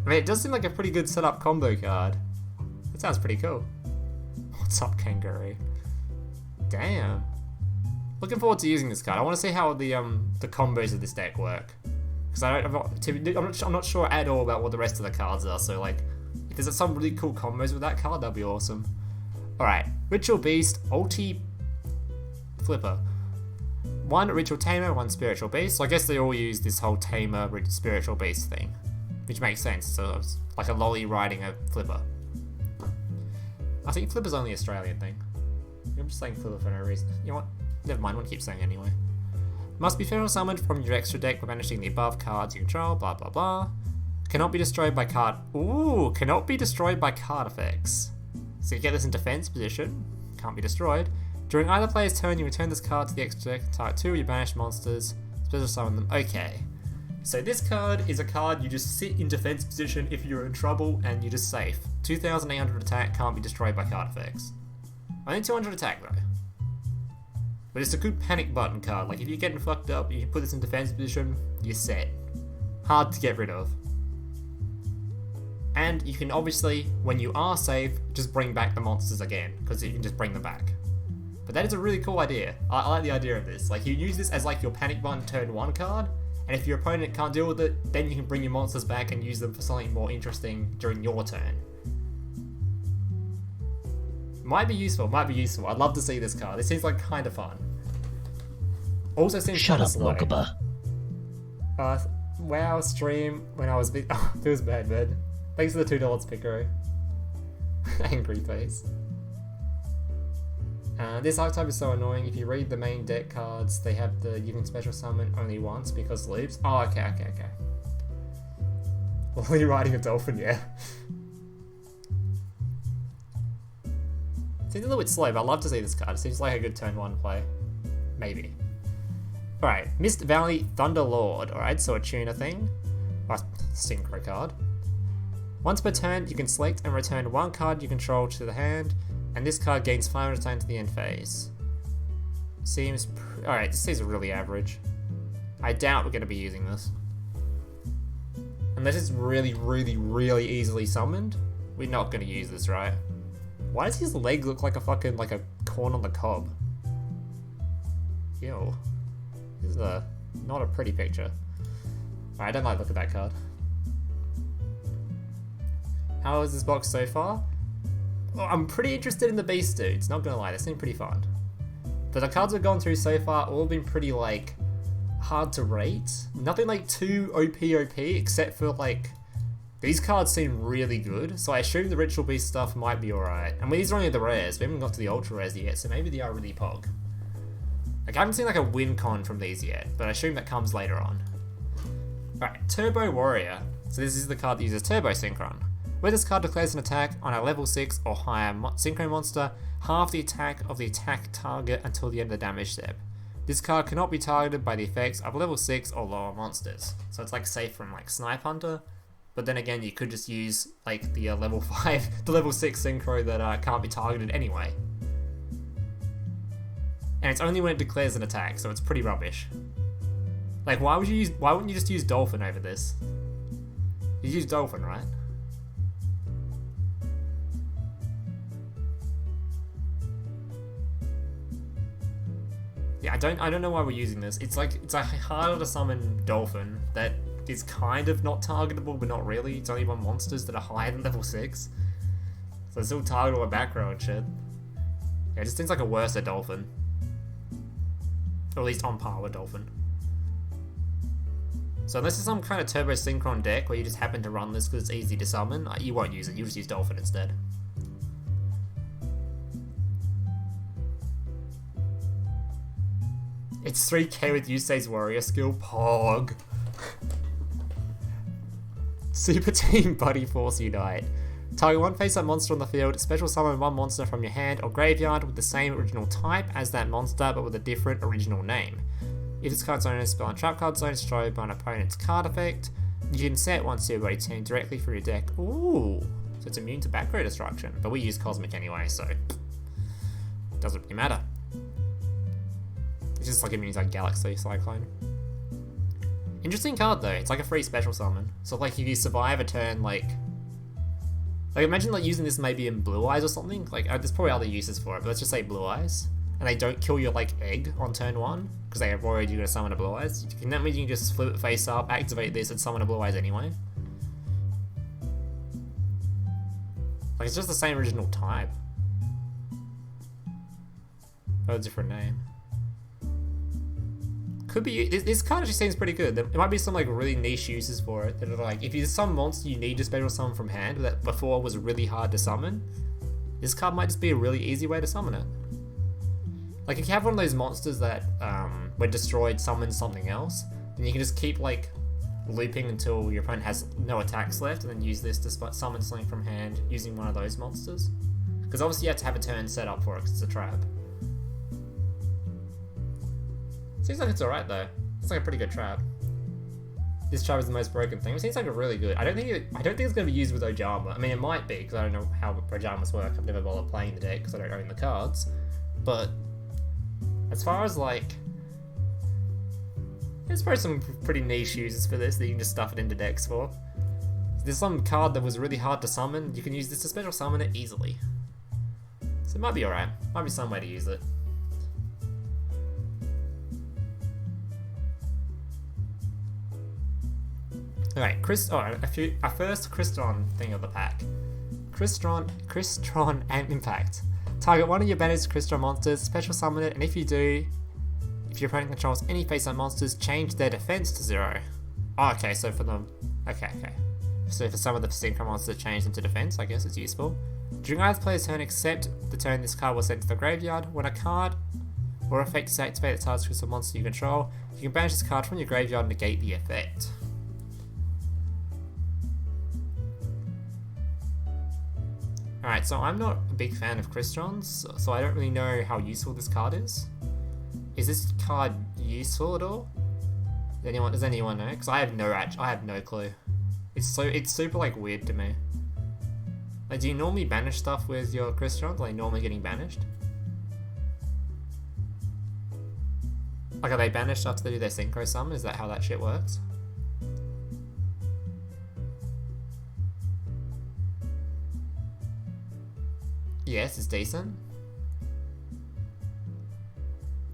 I mean, it does seem like a pretty good setup combo card. That sounds pretty cool. What's up, Kangaroo? Damn. Looking forward to using this card. I want to see how the combos of this deck work. Because I'm not sure at all about what the rest of the cards are. So like, if there's some really cool combos with that card, that'd be awesome. All right, Ritual Beast, Ulti Flipper. 1 Ritual Tamer, 1 Spiritual Beast. So I guess they all use this whole Tamer Spiritual Beast thing, which makes sense. So it's like a lolly riding a Flipper. I think Flipper's only an Australian thing. I'm just saying Flipper for no reason. You know what? Never mind, we'll keep saying anyway. Must be federal summoned from your extra deck by banishing the above cards you control, blah blah blah. Cannot be destroyed by card... Ooh, cannot be destroyed by card effects. So you get this in defense position, can't be destroyed. During either player's turn, you return this card to the extra deck, target 2 of your banished monsters, special summon them. Okay. So this card is a card you just sit in defense position if you're in trouble and you're just safe. 2,800 attack, can't be destroyed by card effects. Only 200 attack though. But it's a good panic button card. Like if you're getting fucked up, you put this in defense position, you're set. Hard to get rid of. And you can obviously, when you are safe, just bring back the monsters again, because you can just bring them back. But that is a really cool idea. I like the idea of this. Like you use this as like your panic button turn 1 card, and if your opponent can't deal with it, then you can bring your monsters back and use them for something more interesting during your turn. Might be useful, might be useful. I'd love to see this card. It seems like kind of fun. Also seems Shut kind up, of slow. Mokuba. WoW stream when I was big. Oh, feels bad, man. Thanks for the $2 Piccolo. Angry face. This archetype is so annoying. If you read the main deck cards, they have you can special summon only once because loops. Oh, okay. Well, you're riding a dolphin, yeah. Seems a little bit slow, but I'd love to see this card. It seems like a good turn 1 play. Maybe. Alright, Mist Valley Thunderlord. Alright, so a tuner thing. Synchro card. Once per turn, you can select and return 1 card you control to the hand, and this card gains 500 time to the end phase. Seems... Alright, this seems really average. I doubt we're going to be using this. Unless it's really, really, really easily summoned, we're not going to use this, right? Why does his leg look like a fucking, like a corn on the cob? Ew. This is not a pretty picture. Alright, I don't like looking at that card. How is this box so far? Well, I'm pretty interested in the Beast Dudes, not gonna lie, they seem pretty fun. But the cards we've gone through so far all been pretty, like, hard to rate. Nothing, like, too OP, except for, like, these cards seem really good, so I assume the Ritual Beast stuff might be alright. And these are only the rares, we haven't got to the ultra rares yet, so maybe they are really pog. Like, I haven't seen, like, a win con from these yet, but I assume that comes later on. Alright, Turbo Warrior. So this is the card that uses Turbo Synchron. Where this card declares an attack on a level 6 or higher Synchro monster, half the attack of the attack target until the end of the damage step. This card cannot be targeted by the effects of level 6 or lower monsters. So it's like safe from like Snipe Hunter, but then again you could just use like the level 5, the level 6 Synchro that can't be targeted anyway. And it's only when it declares an attack, so it's pretty rubbish. Like why wouldn't you just use Dolphin over this? You use Dolphin, right? Yeah, I don't know why we're using this. It's a harder to summon Dolphin that is kind of not targetable, but not really. It's only on monsters that are higher than level 6. So it's still targetable with back row and shit. Yeah, it just seems like a worse Dolphin. Or at least on par with Dolphin. So unless it's some kind of Turbo Synchron deck where you just happen to run this because it's easy to summon, you won't use it, you'll just use Dolphin instead. It's 3k with Yusei's warrior skill. Pog. Super Team Buddy Force Unite. Target one face-up monster on the field, special summon one monster from your hand or graveyard with the same original type as that monster but with a different original name. If this card's owner is spell and trap card zone destroyed by an opponent's card effect, you can set one to your team directly through your deck. Ooh, so it's immune to back row destruction, but we use Cosmic anyway, so it doesn't really matter. It's just like immune to like Galaxy Cyclone. Interesting card though, it's like a free special summon. So like if you survive a turn, like imagine like using this maybe in Blue Eyes or something. Like there's probably other uses for it, but let's just say Blue Eyes, and they don't kill your like egg on turn 1 because they are worried you're gonna summon a Blue Eyes. And that means you can just flip it face up, activate this, and summon a Blue Eyes anyway. Like it's just the same original type, but a different name. Could be, this card actually seems pretty good. There might be some like really niche uses for it that are like, if there's some monster you need to special summon from hand that before was really hard to summon, this card might just be a really easy way to summon it. Like if you have one of those monsters that when destroyed summons something else, then you can just keep like looping until your opponent has no attacks left and then use this to summon something from hand using one of those monsters. Because obviously you have to have a turn set up for it because it's a trap. Seems like it's alright though. It's like a pretty good trap. This trap is the most broken thing. It seems like a really good. I don't think it's going to be used with Ojama. I mean, it might be because I don't know how Ojamas work. I've never bothered playing the deck because I don't own the cards. But as far as like, there's probably some pretty niche uses for this that you can just stuff it into decks for. If there's some card that was really hard to summon, you can use this to special summon it easily. So it might be alright. Might be some way to use it. Alright, our first Crystron thing of the pack. Crystron and Impact. Target one of your banished Crystron monsters, special summon it, and if you do, if your opponent controls any face-up monsters, change their defense to 0. Oh, okay, so for them, okay. So for some of the synchro monsters, change them to defense, I guess it's useful. During either player's turn except the turn this card was sent to the graveyard, when a card or effect is activated that targets Crystal monster you control, you can banish this card from your graveyard and negate the effect. Alright, so I'm not a big fan of Crystrons, so I don't really know how useful this card is. Is this card useful at all? Does anyone know? Because I have no clue. It's super like weird to me. Like, do you normally banish stuff with your Crystrons? Are they normally getting banished? Like, are they banished after they do their synchro summon? Is that how that shit works? Yes, it's decent.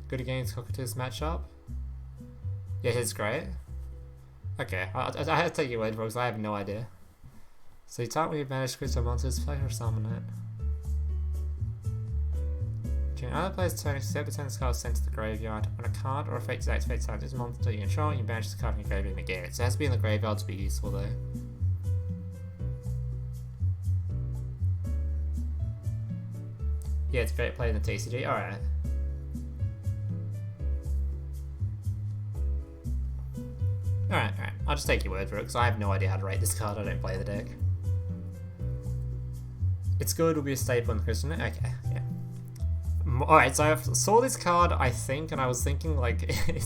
Good against Cockatoos matchup. Yeah, it's great. Okay, I have to take your word for it because I have no idea. So you target when you banish crystal monsters, special summon it. During other player's turn, except the turn this card is sent to the graveyard. When a card or effect is activated target this monster you control, you banish the card from your graveyard and negate it. So it has to be in the graveyard to be useful though. Yeah, it's great playing the TCG. Alright. Alright. I'll just take your word for it because I have no idea how to rate this card. I don't play the deck. It's good, will be a staple in the Crystal. Okay, yeah. Alright, so I saw this card, I think, and I was thinking, like, it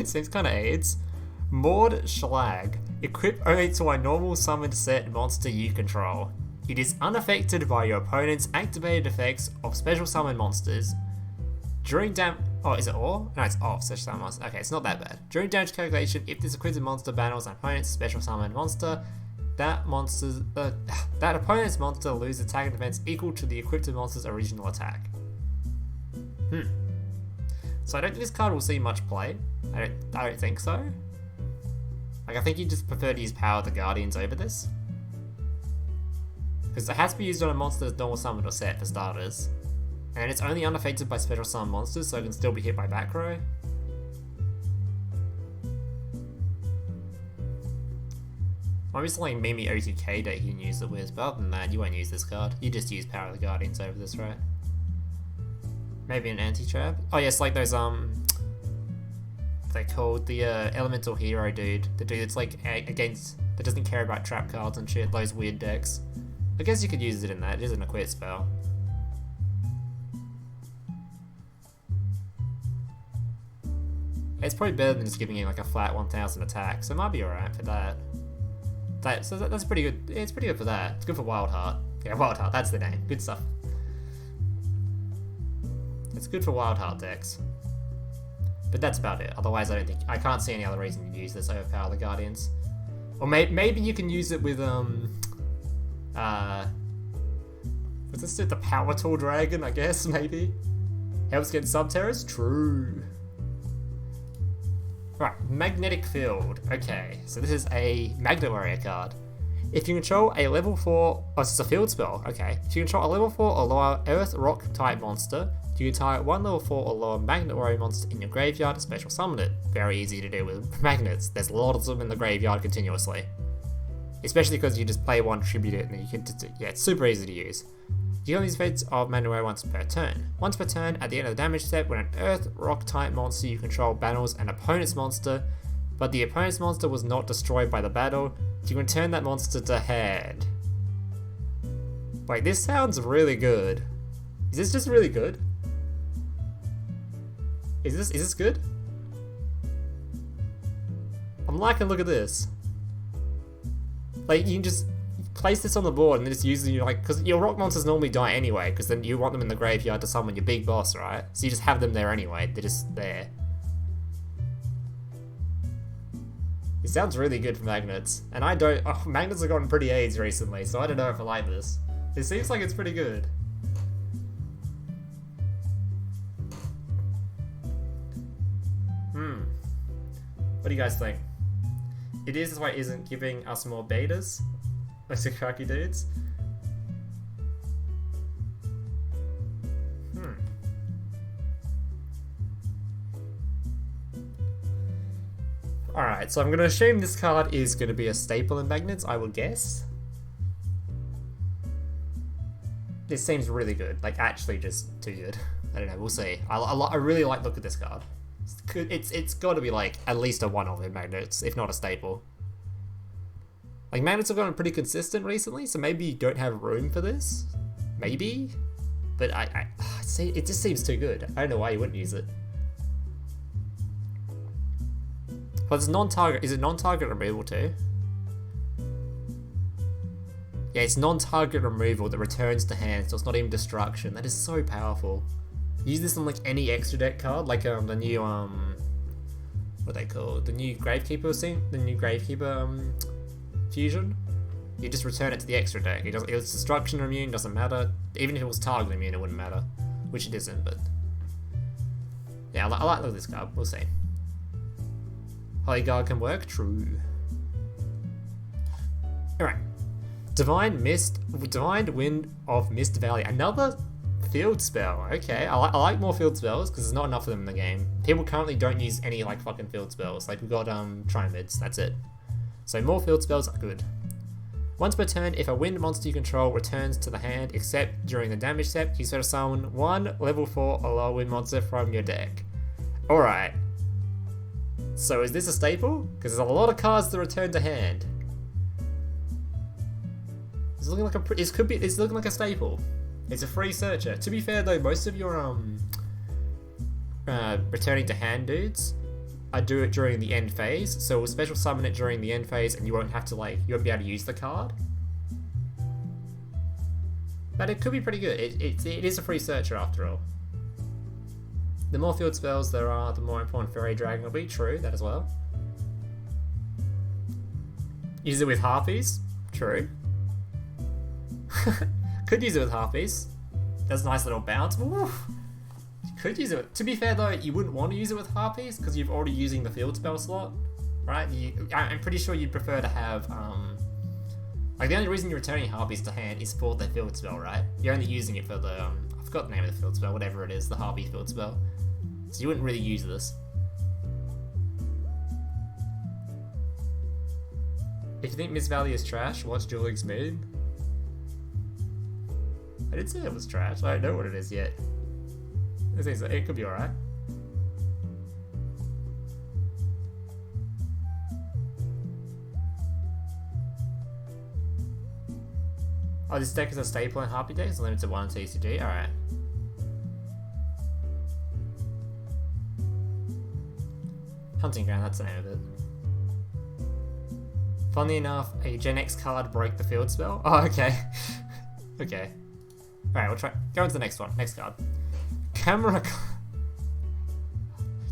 seems kind of AIDS. Maud Schlag. Equip only to a normal summoned set monster you control. It is unaffected by your opponent's activated effects of special summon monsters. During oh, is it all? No, it's off special summon monster. Okay, it's not that bad. During damage calculation, if this equipped monster battles an opponent's special summon monster, that opponent's monster loses attack and defense equal to the equipped monster's original attack. So I don't think this card will see much play. I don't think so. Like, I think you just prefer to use Power of the Guardians over this. Because it has to be used on a monster that's normal summoned or set for starters. And it's only unaffected by special summon monsters, so it can still be hit by back row. Maybe it's like Mimi OTK deck you can use it with, but other than that, you won't use this card. You just use Power of the Guardians over this, right? Maybe an anti-trap? Oh yes, like those, they called? The elemental hero dude. The dude that's like against, that doesn't care about trap cards and shit, those weird decks. I guess you could use it in that. It is an equip spell. It's probably better than just giving you like a flat 1000 attack, so it might be alright for that. That's pretty good. Yeah, it's pretty good for that. It's good for Wild Heart. Yeah, Wild Heart, that's the name. Good stuff. It's good for Wild Heart decks. But that's about it. Otherwise, I can't see any other reason to use this overpower the Guardians. Or maybe you can use it with what's this? The Power Tool Dragon, I guess, maybe? Helps get Subterrors? True. Right, Magnetic Field. Okay, so this is a Magnet Warrior card. If you control a level 4... Oh, it's a field spell. Okay. If you control a level 4 or lower Earth Rock type monster, you can target one level 4 or lower Magnet Warrior monster in your graveyard and special summon it. Very easy to do with magnets. There's a lot of them in the graveyard continuously. Especially because you just play one, tribute it, and then you can... Yeah, it's super easy to use. You can use effects of Magnet Warrior once per turn. Once per turn, at the end of the damage step, when an Earth Rock type monster you control battles an opponent's monster, but the opponent's monster was not destroyed by the battle, you can return that monster to hand. Wait, this sounds really good. Is this just really good? Is this good? I'm liking, look at this. Like, you can just place this on the board and then just use it, like, because your rock monsters normally die anyway, because then you want them in the graveyard to summon your big boss, right? So you just have them there anyway, they're just there. It sounds really good for magnets, and I don't... Oh, magnets have gotten pretty AIDS recently, so I don't know if I like this. It seems like it's pretty good. What do you guys think? It is why it isn't giving us more betas? Like Sakaki dudes? Alright, so I'm going to assume this card is going to be a staple in magnets, I would guess. This seems really good, like actually just too good. I don't know, we'll see. I really like look at this card. It's got to be like at least a one-off in magnets, if not a staple. Like magnets have gotten pretty consistent recently, so maybe you don't have room for this. Maybe, but I see, it just seems too good. I don't know why you wouldn't use it. But it's non-target. Is it non-target removal too? Yeah, it's non-target removal that returns to hand, so it's not even destruction. That is so powerful. Use this on like any extra deck card, like the new what are they called? The new Gravekeeper scene, the new Gravekeeper fusion. You just return it to the extra deck. It was destruction immune, doesn't matter. Even if it was target immune, it wouldn't matter, which it isn't. But yeah, I like this card. We'll see. Holy Guard can work. True. All right. Divine Wind of Mist Valley. Another field spell. Okay, I like more field spells because there's not enough of them in the game. People currently don't use any like fucking field spells. Like we've got Trimids, that's it. So more field spells are good. Once per turn, if a wind monster you control returns to the hand, except during the damage step, you sort of summon one level 4 or lower wind monster from your deck. Alright. So is this a staple? Because there's a lot of cards that return to hand. It's looking like it's looking like a staple. It's a free searcher. To be fair though, most of your returning to hand dudes, I do it during the end phase, so we'll special summon it during the end phase and you won't have to you won't be able to use the card. But it could be pretty good. It is a free searcher after all. The more field spells there are, the more important Fairy Dragon will be. True, that as well. Use it with Harpies. True. Could use it with Harpies. That's a nice little bounce. Oof. You could use it. To be fair though, you wouldn't want to use it with Harpies because you're already using the field spell slot, right? I'm pretty sure you'd prefer to have like the only reason you're returning Harpies to hand is for the field spell, right? You're only using it for the I forgot the name of the field spell, whatever it is, the Harpy field spell. So you wouldn't really use this. If you think Miss Valley is trash, watch Duel Links Mid. I didn't say it was trash. I don't know what it is yet. It could be alright. Oh, this deck is a staple in Happy Days, limited to 1 TCG, alright. Hunting Ground, that's the name of it. Funnily enough, a Gen X card broke the field spell. Oh, okay. Okay. Alright, we'll try. Go into the next one. Next card. Camera.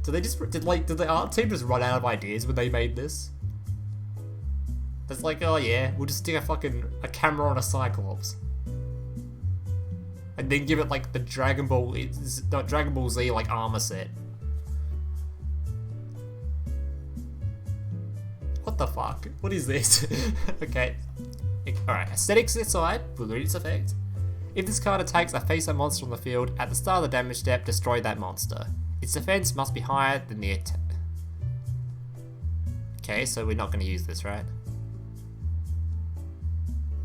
Did the art team just run out of ideas when they made this? It's like, oh yeah, we'll just stick a camera on a Cyclops. And then give it like the Dragon Ball Z like armor set. What the fuck? What is this? Okay. Alright, aesthetics aside, we'll read its effect. If this card attacks a face-up monster on the field, at the start of the damage step, destroy that monster. Its defense must be higher than the attack. Okay, so we're not going to use this, right?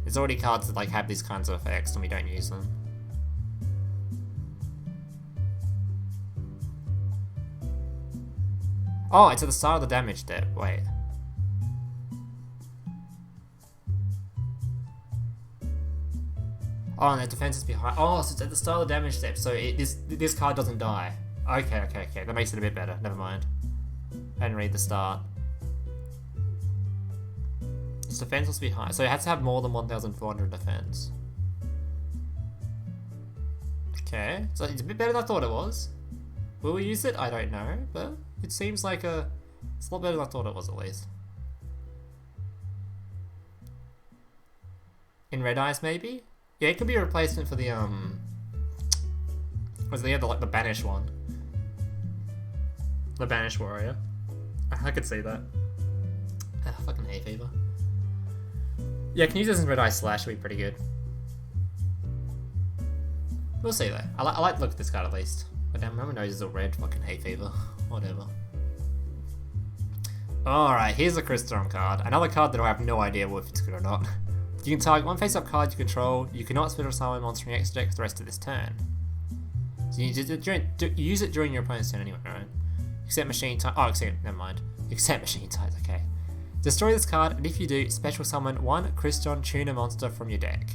There's already cards that like have these kinds of effects and we don't use them. Oh, it's at the start of the damage step. Wait. Oh, and the defense is behind. Oh, so it's at the start of the damage step, so this card doesn't die. Okay. That makes it a bit better. Never mind. I didn't read the start. Its defense must be high, so it has to have more than 1,400 defense. Okay, so it's a bit better than I thought it was. Will we use it? I don't know, but it seems like it's a lot better than I thought it was at least. In Red Eyes, maybe? Yeah, it could be a replacement for the was the other like the Banish one? The Banish Warrior. I could see that. Fucking hay fever. Yeah, can use this in Red Eye Slash, would be pretty good. We'll see though. I like the look at this card at least. But damn, my nose is all red. Fucking hay fever. Whatever. Alright, here's a Crystron card. Another card that I have no idea if it's good or not. You can target one face-up card you control. You cannot split or summon monster from your extra deck for the rest of this turn. So you use it during your opponent's turn anyway, right? Except machine type. Oh, never mind. Except machine types, okay. Destroy this card, and if you do, special summon one Crystron tuner monster from your deck.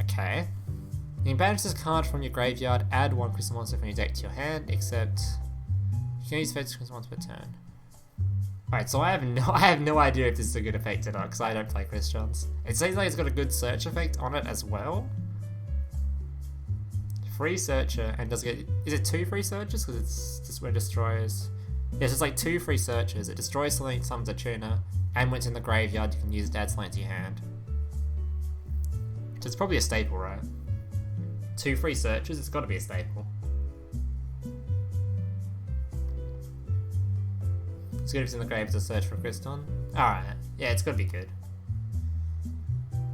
Okay. You can banish this card from your graveyard, add one Crystal monster from your deck to your hand, except you can use Crystal monster per turn. Alright, so I have no idea if this is a good effect or not, because I don't play Crystrons. It seems like it's got a good search effect on it as well. Free searcher, and does it get... Is it 2 free searches? Because it's just where it destroys... Yes, it's like 2 free searches. It destroys something, summons a tuner, and when it's in the graveyard, you can use it to add something to your hand. So it's probably a staple, right? 2 free searches, it's got to be a staple. It's good if it's in the grave to search for Crystron. Alright, yeah, it's gotta be good.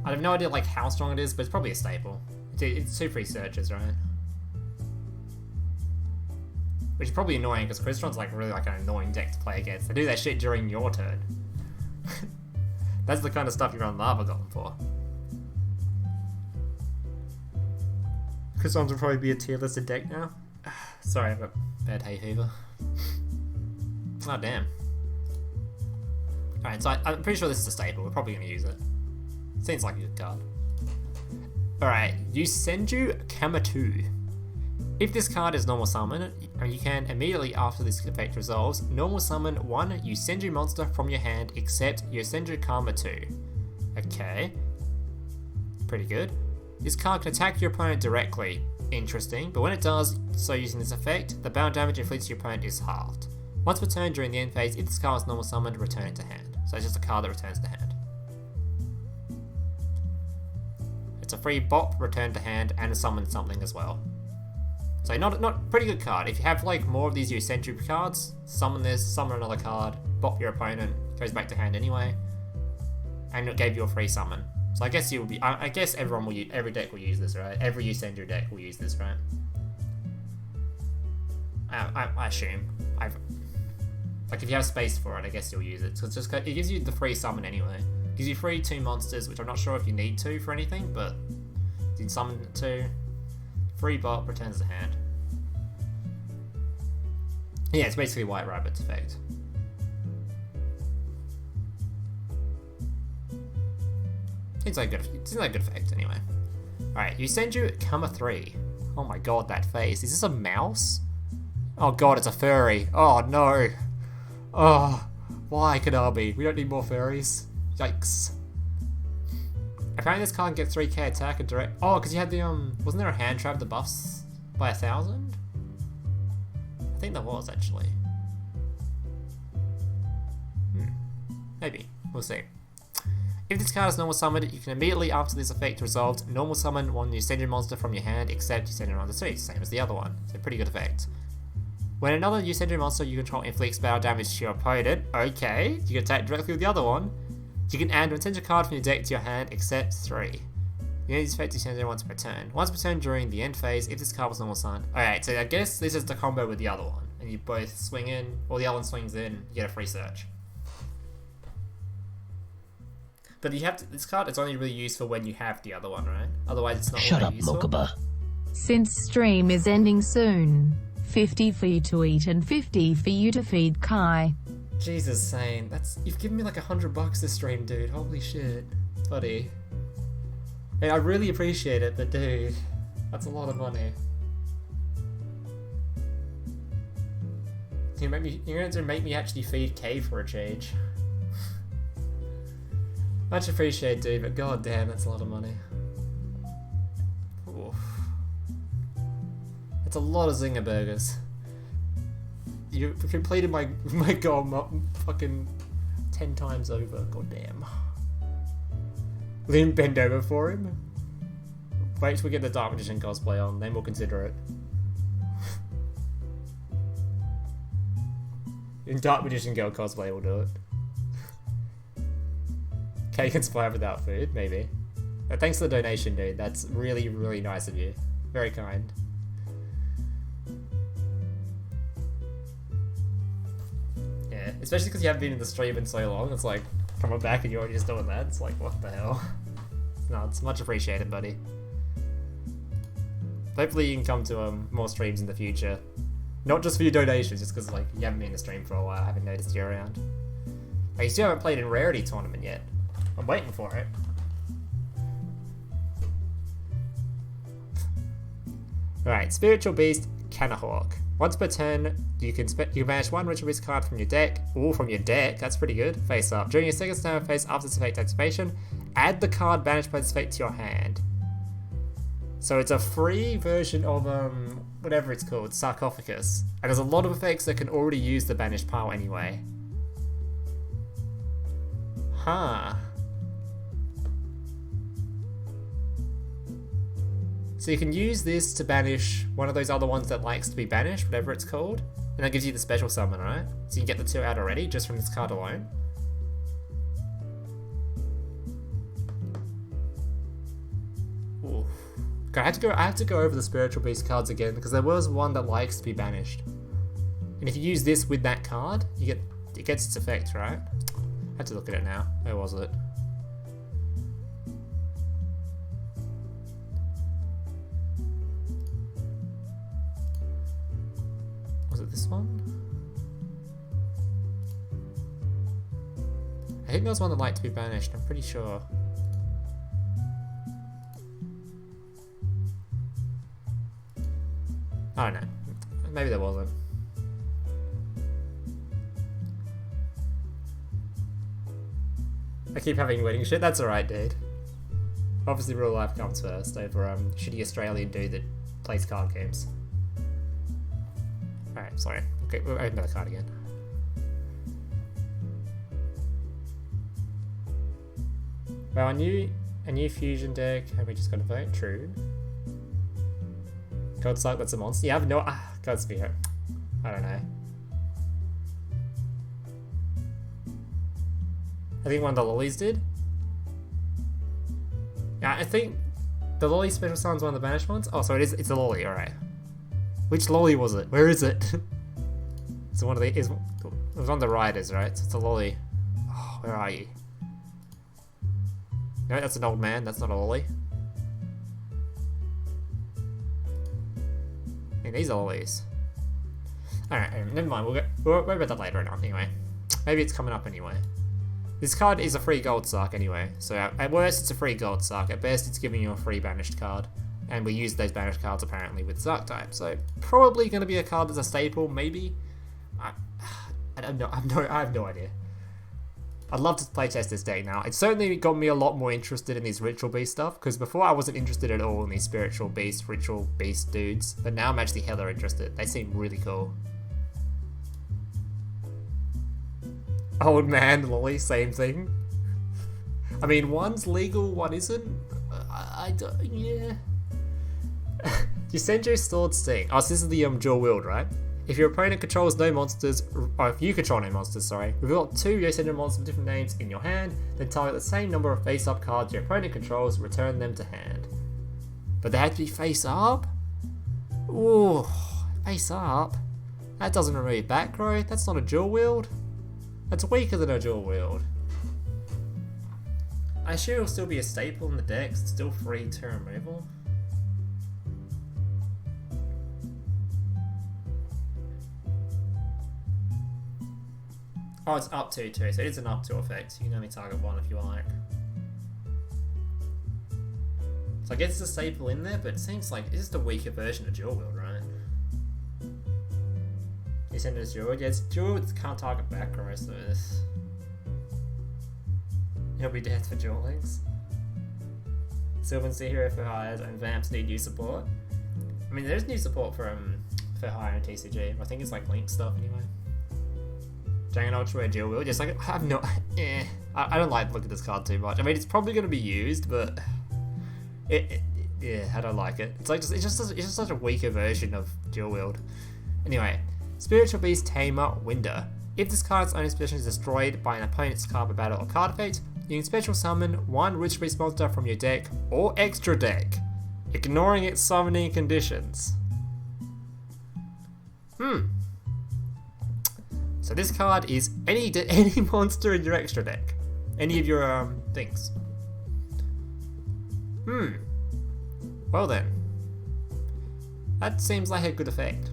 I have no idea like how strong it is, but it's probably a staple. It's 2 free searches, right? Which is probably annoying because Crystron's like really like an annoying deck to play against. They do that shit during your turn. That's the kind of stuff you run Lava Golem for. Crystron's will probably be a tier listed deck now. Sorry, I've got bad hay fever. Oh damn. Alright, so I'm pretty sure this is a staple. We're probably going to use it. Seems like a good card. Alright, Yosenju Kamatu. If this card is normal summon, you can immediately after this effect resolves, normal summon one Yosenju monster from your hand except Yosenju Kamatu. Okay. Pretty good. This card can attack your opponent directly. Interesting, but when it does so using this effect, the bound damage inflicted to your opponent is halved. Once per turn during the end phase, if this card is normal summoned, return it to hand. So it's just a card that returns to hand. It's a free bop, return to hand, and a summon something as well. So not pretty good card. If you have like more of these Yosenju cards, summon this, summon another card, bop your opponent, goes back to hand anyway, and it gave you a free summon. So I guess you will be. I guess everyone will. Every deck will use this, right? Every Yosenju deck will use this, right? I assume. Like if you have space for it, I guess you'll use it. So it gives you the free summon anyway. It gives you free 2 monsters, which I'm not sure if you need to for anything, but you can summon 2. Free bot, returns to hand. Yeah, it's basically White Rabbit's effect. Seems like a good effect anyway. Alright, Yosenju Tamer 3. Oh my god, that face. Is this a mouse? Oh god, it's a furry. Oh no. Oh, why Kanabi? We don't need more furries. Yikes. Apparently this card gets 3k attack and direct. Oh, because you had the wasn't there a hand trap that buffs by 1,000? I think there was actually. Maybe. We'll see. If this card is normal summoned, you can immediately after this effect resolved normal summon one Yosenju monster from your hand except Yosenju monster 2, same as the other one. So pretty good effect. When another Yosenju monster you control inflicts battle damage to your opponent, okay, you can attack directly with the other one. You can add an Yosenju card from your deck to your hand except 3. You need this effect to Yosenju once per turn. Once per turn during the end phase, if this card was normal summoned. Alright, so I guess this is the combo with the other one. And you both swing in, or the other one swings in, you get a free search. But you have to, this card is only really used for when you have the other one, right? Otherwise it's not Shut really up, useful. Mokuba. Since stream is ending soon, 50 for you to eat and 50 for you to feed Kai. Jesus, Sane, you've given me like $100 this stream, dude. Holy shit, buddy. Hey, I really appreciate it, but dude, that's a lot of money. You're going to make me actually feed K for a change. Much appreciated, dude, but god damn, that's a lot of money. Oof. That's a lot of Zinger burgers. You completed my goal fucking 10 times over, god damn. Liam bend over for him? Wait till we get the Dark Magician cosplay on, then we'll consider it. In Dark Magician Girl cosplay, we'll do it. Cake and supply without food, maybe. But thanks for the donation, dude. That's really, really nice of you. Very kind. Yeah, especially because you haven't been in the stream in so long. It's like, coming back and you're already just doing that. It's like, what the hell? No, it's much appreciated, buddy. Hopefully you can come to more streams in the future. Not just for your donations, just because like you haven't been in the stream for a while. I haven't noticed you around. Like, you still haven't played in Rarity Tournament yet. I'm waiting for it. Alright, Spiritual Beast, Canahawk. Once per turn, you can banish one Ritual Beast card from your deck. Ooh, from your deck, that's pretty good. Face up. During your second turn phase after this effect activation, add the card banished by this effect to your hand. So it's a free version of, whatever it's called, Sarcophagus. And there's a lot of effects that can already use the banished pile anyway. Huh. So you can use this to banish one of those other ones that likes to be banished, whatever it's called. And that gives you the special summon, right? So you can get the 2 out already, just from this card alone. Ooh. Okay, I have to go over the Spiritual Beast cards again, because there was one that likes to be banished. And if you use this with that card, it gets its effect, right? I have to look at it now. Where was it? Was it this one? I think there was one that liked to be banished, I'm pretty sure. I don't know. Maybe there wasn't. I keep having wedding shit, that's alright, dude. Obviously real life comes first over shitty Australian dude that plays card games. Alright, sorry. Okay, we'll open the card again. Well, a new fusion deck, have we just got to vote? True. Godslike, that's a monster. Yeah, I have no Godsphere. I don't know. I think one of the lollies did. Yeah, I think the lolly special summon's one of the banished ones. Oh, so it's a lolly, alright. Which lolly was it? Where is it? It's one of the it was on the riders, right? So it's a lolly. Oh, where are you? No, that's an old man, that's not a lolly. I mean, these are lollies. Alright, never mind, we'll worry about that later on anyway. Maybe it's coming up anyway. This card is a free gold suck anyway, so at worst it's a free gold suck, at best it's giving you a free banished card. And we use those banished cards apparently with Suck type, so probably going to be a card that's a staple, maybe? I don't know, I have no idea. I'd love to playtest this deck now. It certainly got me a lot more interested in these Ritual Beast stuff, because before I wasn't interested at all in these Spiritual Beast, Ritual Beast dudes, but now I'm actually hella interested. They seem really cool. Old man, Lolly, same thing. I mean, one's legal, one isn't. I don't, yeah. Yosenju Stored Sting. Oh, so this is the dual wield, right? If your opponent controls no monsters, or if you control no monsters, sorry, reveal 2 Yosenju monsters with different names in your hand, then target the same number of face-up cards your opponent controls, return them to hand. But they have to be face-up? Ooh, face-up? That doesn't remove back row, that's not a dual wield? That's weaker than a dual wield. I assume it'll still be a staple in the deck, it's still free to removal. Oh, it's up to too, so it is an up to effect. You can only target one if you like. So I guess it's a staple in there, but it seems like it's just a weaker version of dual wield, right? You send it as dual wield? Yeah, it's dual wield, it can't target back row, so this. It'll be death for Duel Links. Sylvan Sea Hero for hire and Vamps need new support. I mean, there's new support for hire and TCG, I think it's like Link stuff anyway. Dragon Ultra dual wield, just like, I have no, I don't like looking at this card too much. I mean, it's probably going to be used, but yeah, I don't like it. It's like it's just such a weaker version of dual wield. Anyway, Spiritual Beast Tamer Winder. If this card's owner's possession is destroyed by an opponent's card by battle or card effect, you can special summon 1 Ritual Beast monster from your deck or extra deck, ignoring its summoning conditions. So this card is any monster in your extra deck. Any of your things. Well then. That seems like a good effect.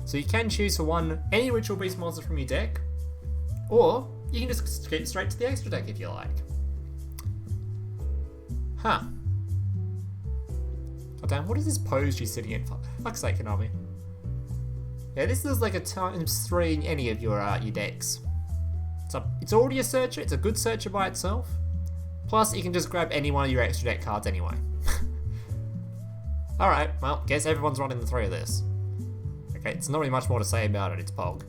So you can choose for any Ritual Beast monster from your deck, or you can just skip straight to the extra deck if you like. Huh. Oh damn, what is this pose she's sitting in? For fuck's sake, Konami. Yeah, this is like a ×3 in any of your decks. So it's already a searcher, it's a good searcher by itself. Plus, you can just grab any one of your extra deck cards anyway. Alright, well, guess everyone's running the 3 of this. Okay, it's not really much more to say about it, it's Pog.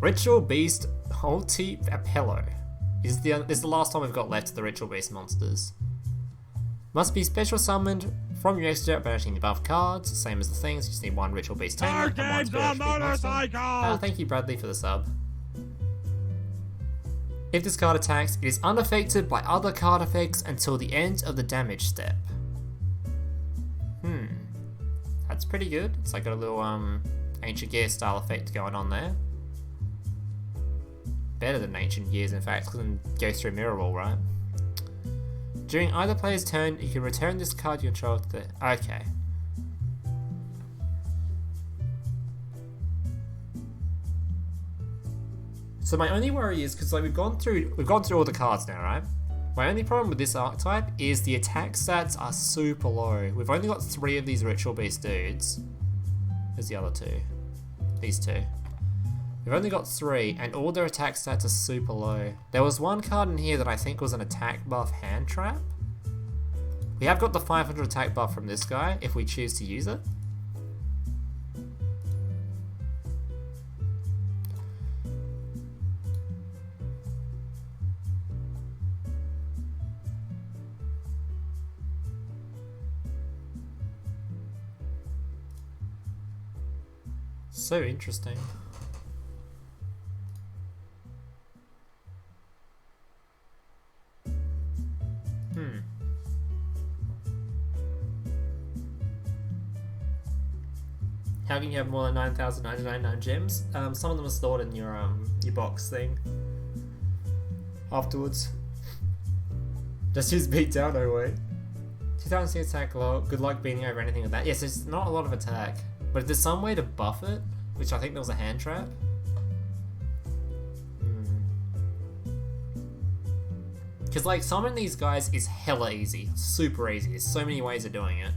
Ritual Beast Holti Apello. This is the last time we've got left of the Ritual Beast monsters. Must be special summoned from your extra deck, banishing the above cards, same as the things. You just need 1 Ritual Beast Tamer and 1 Spiritual Beast monster. Thank you, Bradley, for the sub. If this card attacks, it is unaffected by other card effects until the end of the damage step. That's pretty good. It's like got a little Ancient Gear style effect going on there. Better than Ancient Gears, in fact, because it goes through Mirror Wall, right? During either player's turn, you can return this card you control to the... Okay. So my only worry is, because like we've gone through all the cards now, right? My only problem with this archetype is the attack stats are super low. We've only got 3 of these Ritual Beast dudes. There's the other 2. These 2. We've only got 3, and all their attack stats are super low. There was one card in here that I think was an attack buff hand trap. We have got the 500 attack buff from this guy, if we choose to use it. So interesting. How can you have more than 9,999 gems? Some of them are stored in your box thing. Afterwards. Just use beatdown, no way. 2006 attack low. Good luck beating over anything with that. Yes, there's not a lot of attack. But if there's some way to buff it, which I think there was a hand trap. Because, like, summoning these guys is hella easy. Super easy. There's so many ways of doing it.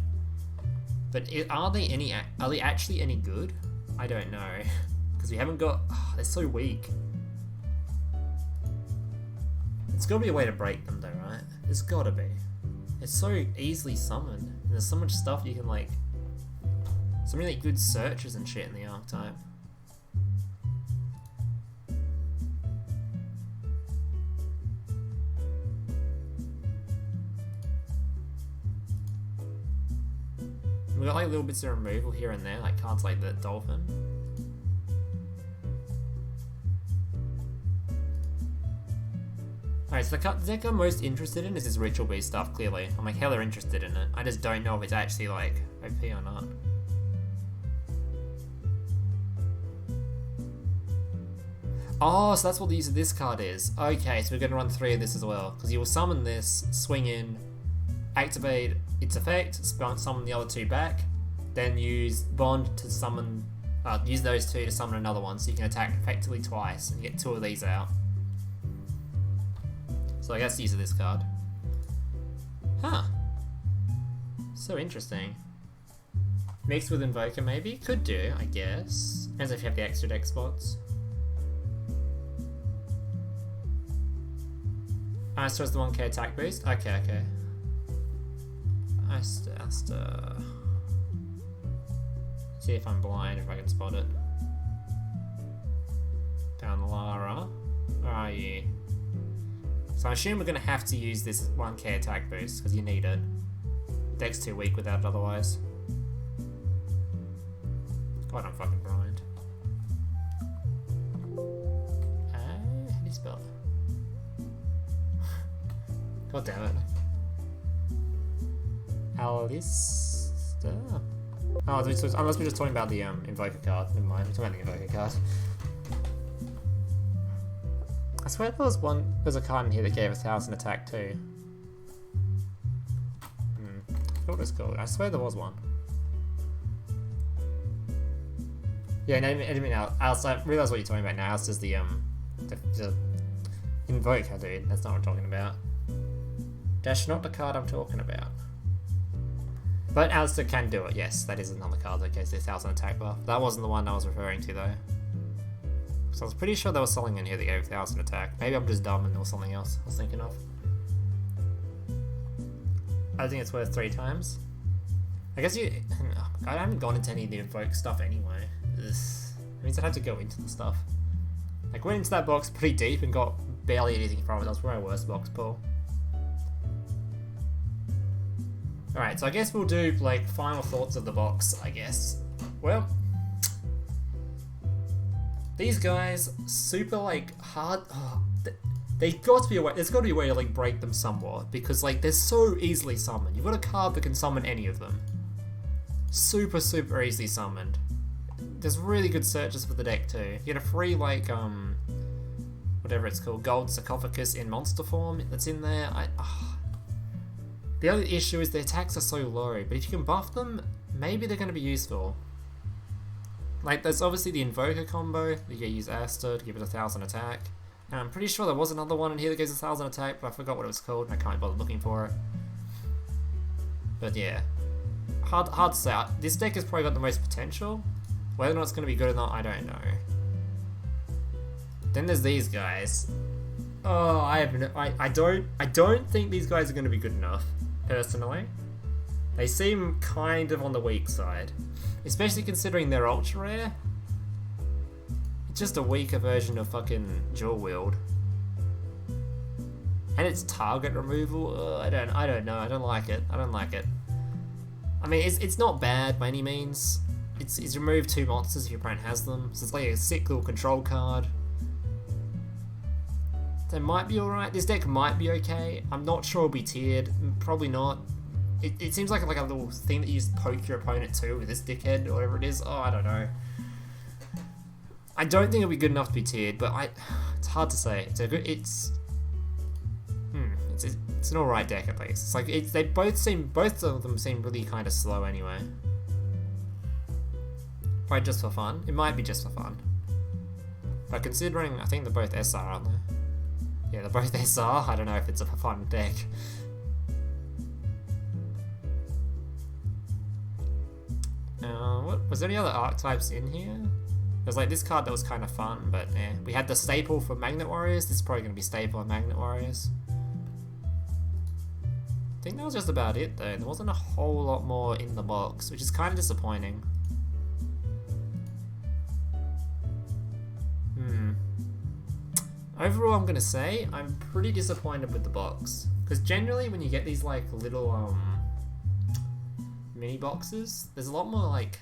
But are they actually any good? I don't know. Because we haven't got... Oh, they're so weak. There's got to be a way to break them, though, right? There's got to be. It's so easily summoned. And there's so much stuff you can, like... So many like, good searches and shit in the archetype. We got like little bits of removal here and there, like cards like the Dolphin. Alright, so the deck I'm most interested in is this Ritual Beast stuff, clearly. I'm like hella interested in it. I just don't know if it's actually like OP or not. Oh, so that's what the use of this card is. Okay, so we're going to run 3 of this as well. Because you will summon this, swing in, activate its effect, summon the other 2 back, then use Bond to summon, use those 2 to summon another one, so you can attack effectively twice and get 2 of these out. So I guess the use of this card. Huh. So interesting. Mixed with Invoker maybe? Could do, I guess. Depends if you have the extra deck spots. So it's the 1k attack boost? Okay. See if I'm blind, if I can spot it. Down Lara. Where are you? So I assume we're going to have to use this 1k attack boost, because you need it. Deck's too weak without it otherwise. God, I'm fucking blind. How do you spell it? God damn it. Alistair? Oh, unless we're just talking about the Invoker card. Never mind, we're talking about the Invoker card. I swear there's a card in here that gave us 1000 attack too. I forgot what it's called. I swear there was one. Yeah, no, I didn't mean Alistair. I realise what you're talking about now. Alistair's the Invoker dude. That's not what I'm talking about. That's not the card I'm talking about. But Alistair can do it, yes. That is another card that gives this 1000 attack buff. That wasn't the one I was referring to though. So I was pretty sure there was something in here that gave 1000 attack. Maybe I'm just dumb and there was something else I was thinking of. I think it's worth 3 times. I guess I haven't gone into any of the Invoke stuff anyway. It means I'd have to go into the stuff. Like, went into that box pretty deep and got barely anything from it. That was probably my worst box pull. Alright, so I guess we'll do, like, final thoughts of the box, I guess. Well, these guys, super, like, hard... Oh, there's got to be a way to, like, break them somewhat, because, like, they're so easily summoned. You've got a card that can summon any of them. Super, super easily summoned. There's really good searches for the deck, too. You get a free, like, whatever it's called, Gold Sarcophagus in monster form that's in there. The other issue is the attacks are so low, but if you can buff them, maybe they're going to be useful. Like, there's obviously the Invoker combo, that you can use Asta to give it 1000 attack. And I'm pretty sure there was another one in here that gives 1000 attack, but I forgot what it was called and I can't bother looking for it. But yeah, hard to say. This deck has probably got the most potential. Whether or not it's going to be good or not, I don't know. Then there's these guys. Oh, I don't think these guys are going to be good enough, personally. They seem kind of on the weak side. Especially considering they're ultra rare. It's just a weaker version of fucking Dual Wield. And it's target removal. I don't know. I don't like it. I mean, it's not bad by any means. It's removed 2 monsters if your opponent has them. So it's like a sick little control card. They might be alright. This deck might be okay. I'm not sure it'll be tiered. Probably not. It seems like a little thing that you just poke your opponent to with this dickhead or whatever it is. Oh, I don't know. I don't think it'll be good enough to be tiered, but it's hard to say. It's an alright deck at least. It's like both of them seem really kind of slow anyway. Probably just for fun. It might be just for fun. But considering, I think they're both SR, aren't they? Yeah, they're both SR. I don't know if it's a fun deck. What was there any other archetypes in here? There's like this card that was kind of fun, but yeah. We had the staple for Magnet Warriors. This is probably going to be staple on Magnet Warriors. I think that was just about it though. There wasn't a whole lot more in the box, which is kind of disappointing. Overall, I'm gonna say I'm pretty disappointed with the box, because generally when you get these like little mini boxes, there's a lot more like,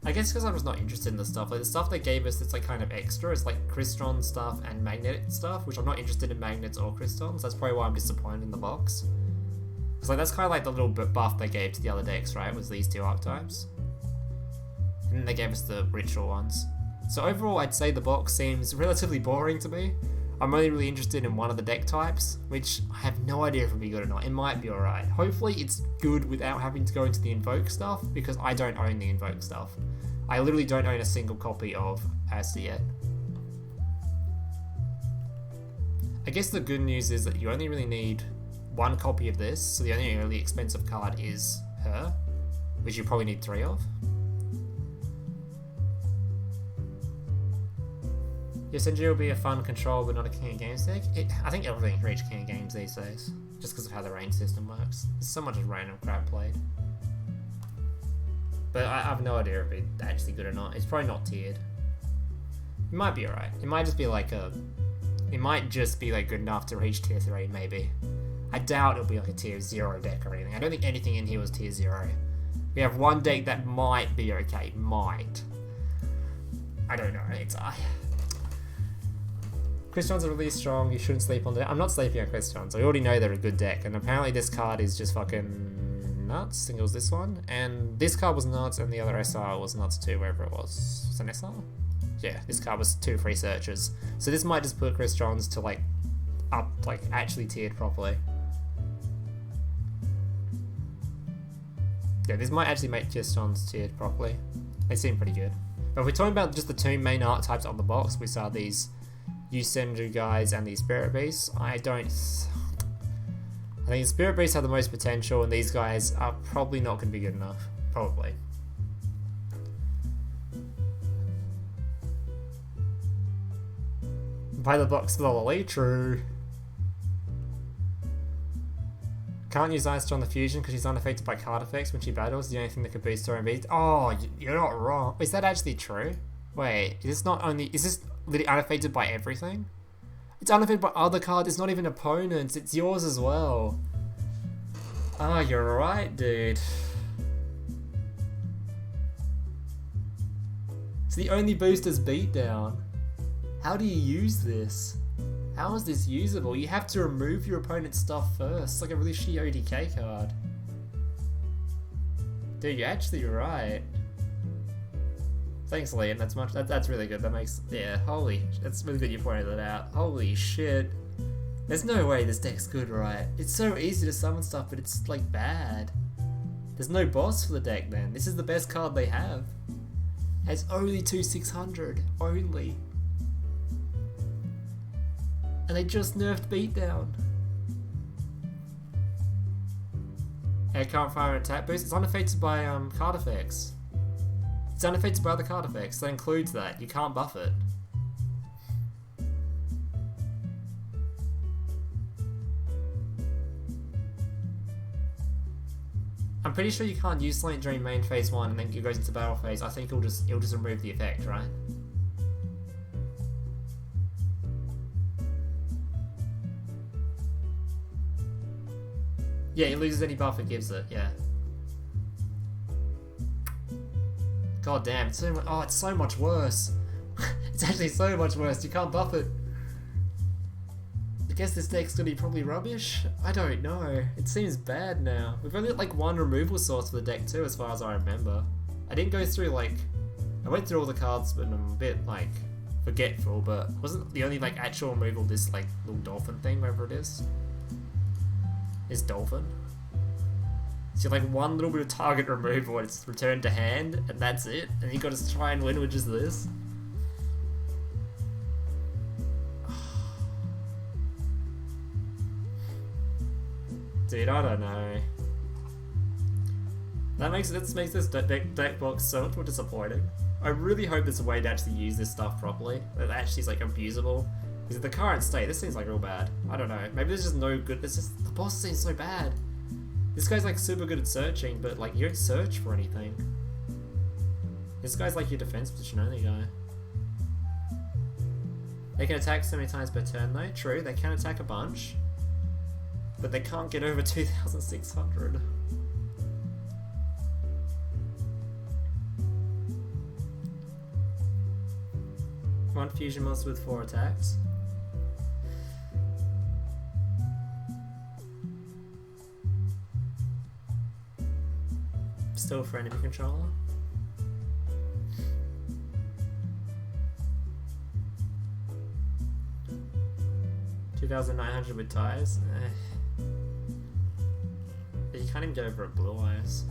I guess because I was not interested in the stuff. Like the stuff they gave us that's like kind of extra is like Crystron stuff and magnetic stuff, which I'm not interested in magnets or Crystons. That's probably why I'm disappointed in the box. Because like that's kind of like the little buff they gave to the other decks, right? Was these two archetypes, and then they gave us the ritual ones. So overall, I'd say the box seems relatively boring to me. I'm only really interested in one of the deck types, which I have no idea if it'll be good or not. It might be alright. Hopefully it's good without having to go into the Invoke stuff, because I don't own the Invoke stuff. I literally don't own a single copy of Asta yet. I guess the good news is that you only really need one copy of this, so the only really expensive card is her, which you probably need 3 of. Yosenju will be a fun control, but not a King of Games deck. I think everything can reach King of Games these days, just because of how the range system works. There's so much random crap played. But I have no idea if it's actually good or not. It's probably not tiered. It might be alright. It might just be like it might just be like good enough to reach tier 3, maybe. I doubt it'll be like a tier 0 deck or anything. I don't think anything in here was tier 0. We have one deck that might be okay. Might. I don't know. Crystrons are really strong, you shouldn't sleep on them. I'm not sleeping on Crystrons, I already know they're a good deck, and apparently this card is just fucking nuts. I think it was this one, and this card was nuts, and the other SR was nuts too, wherever it was. Was it an SR? Yeah, this card was 2 free searches. So this might just put Crystrons to like, up, like actually tiered properly. Yeah, this might actually make Crystrons tiered properly. They seem pretty good. But if we're talking about just the 2 main archetypes on the box, we saw these Yosenju guys and the Spirit Beasts. I think the Spirit Beasts have the most potential, and these guys are probably not going to be good enough. Probably. Buy the box for the lolly, true. Can't use Ice on the fusion because she's unaffected by card effects when she battles. The only thing that could boost her and beat. Oh, you're not wrong. Is that actually true? Wait, is this literally unaffected by everything? It's unaffected by other cards, it's not even opponents, it's yours as well. Ah, you're right, dude. So the only boost is beatdown. How do you use this? How is this usable? You have to remove your opponent's stuff first. It's like a really shitty ODK card. Dude, you're actually right. Thanks, Liam. That's really good. That makes, yeah. Holy, that's really good. You pointed that out. Holy shit. There's no way this deck's good, right? It's so easy to summon stuff, but it's like bad. There's no boss for the deck. Then this is the best card they have. It's only 2/600 only, and they just nerfed beatdown. It can't fire an attack boost. It's unaffected by card effects. It's unaffected by other card effects. That includes that. You can't buff it. I'm pretty sure you can't use Slate during main phase 1 and then it goes into battle phase. I think it'll just remove the effect, right? Yeah, it loses any buff it gives it, yeah. God damn, it's so much worse. It's actually so much worse, you can't buff it. I guess this deck's gonna be probably rubbish? I don't know. It seems bad now. We've only got like 1 removal source for the deck too, as far as I remember. I didn't go through like... I went through all the cards, but I'm a bit like forgetful, but wasn't the only like actual removal this like little dolphin thing, wherever it is? Is dolphin? So like 1 little bit of target removal and it's returned to hand, and that's it? And you gotta try and win with just this? Dude, I don't know. That makes this deck box so much more disappointing. I really hope there's a way to actually use this stuff properly. That actually is like abusable. Because at the current state, this seems like real bad. I don't know. Maybe there's just no good. It's just the boss seems so bad. This guy's like super good at searching, but like you don't search for anything. This guy's like your defense position only guy. They can attack so many times per turn though. True, they can attack a bunch. But they can't get over 2,600. One fusion monster with 4 attacks. Still for enemy controller. $2,900 with ties. You can't even get over a blue eyes.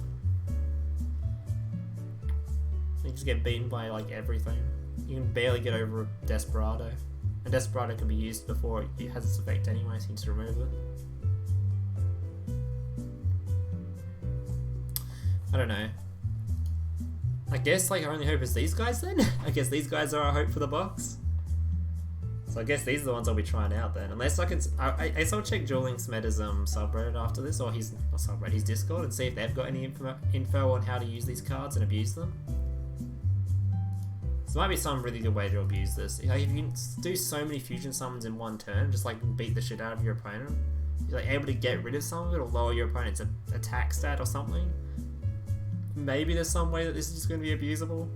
You just get beaten by like everything. You can barely get over a Desperado. And Desperado can be used before it has its effect anyway, so you just remove it. I don't know. I guess like our only hope is these guys then? I guess these guys are our hope for the box. So I guess these are the ones I'll be trying out then. Unless I can... I guess I'll check Duel Links Meta's subreddit after this, or his... not subreddit, his Discord, and see if they've got any info on how to use these cards and abuse them. There might be some really good way to abuse this. Like, if you can do so many fusion summons in one turn, just like beat the shit out of your opponent, you're like able to get rid of some of it or lower your opponent's attack stat or something. Maybe there's some way that this is just going to be abusable.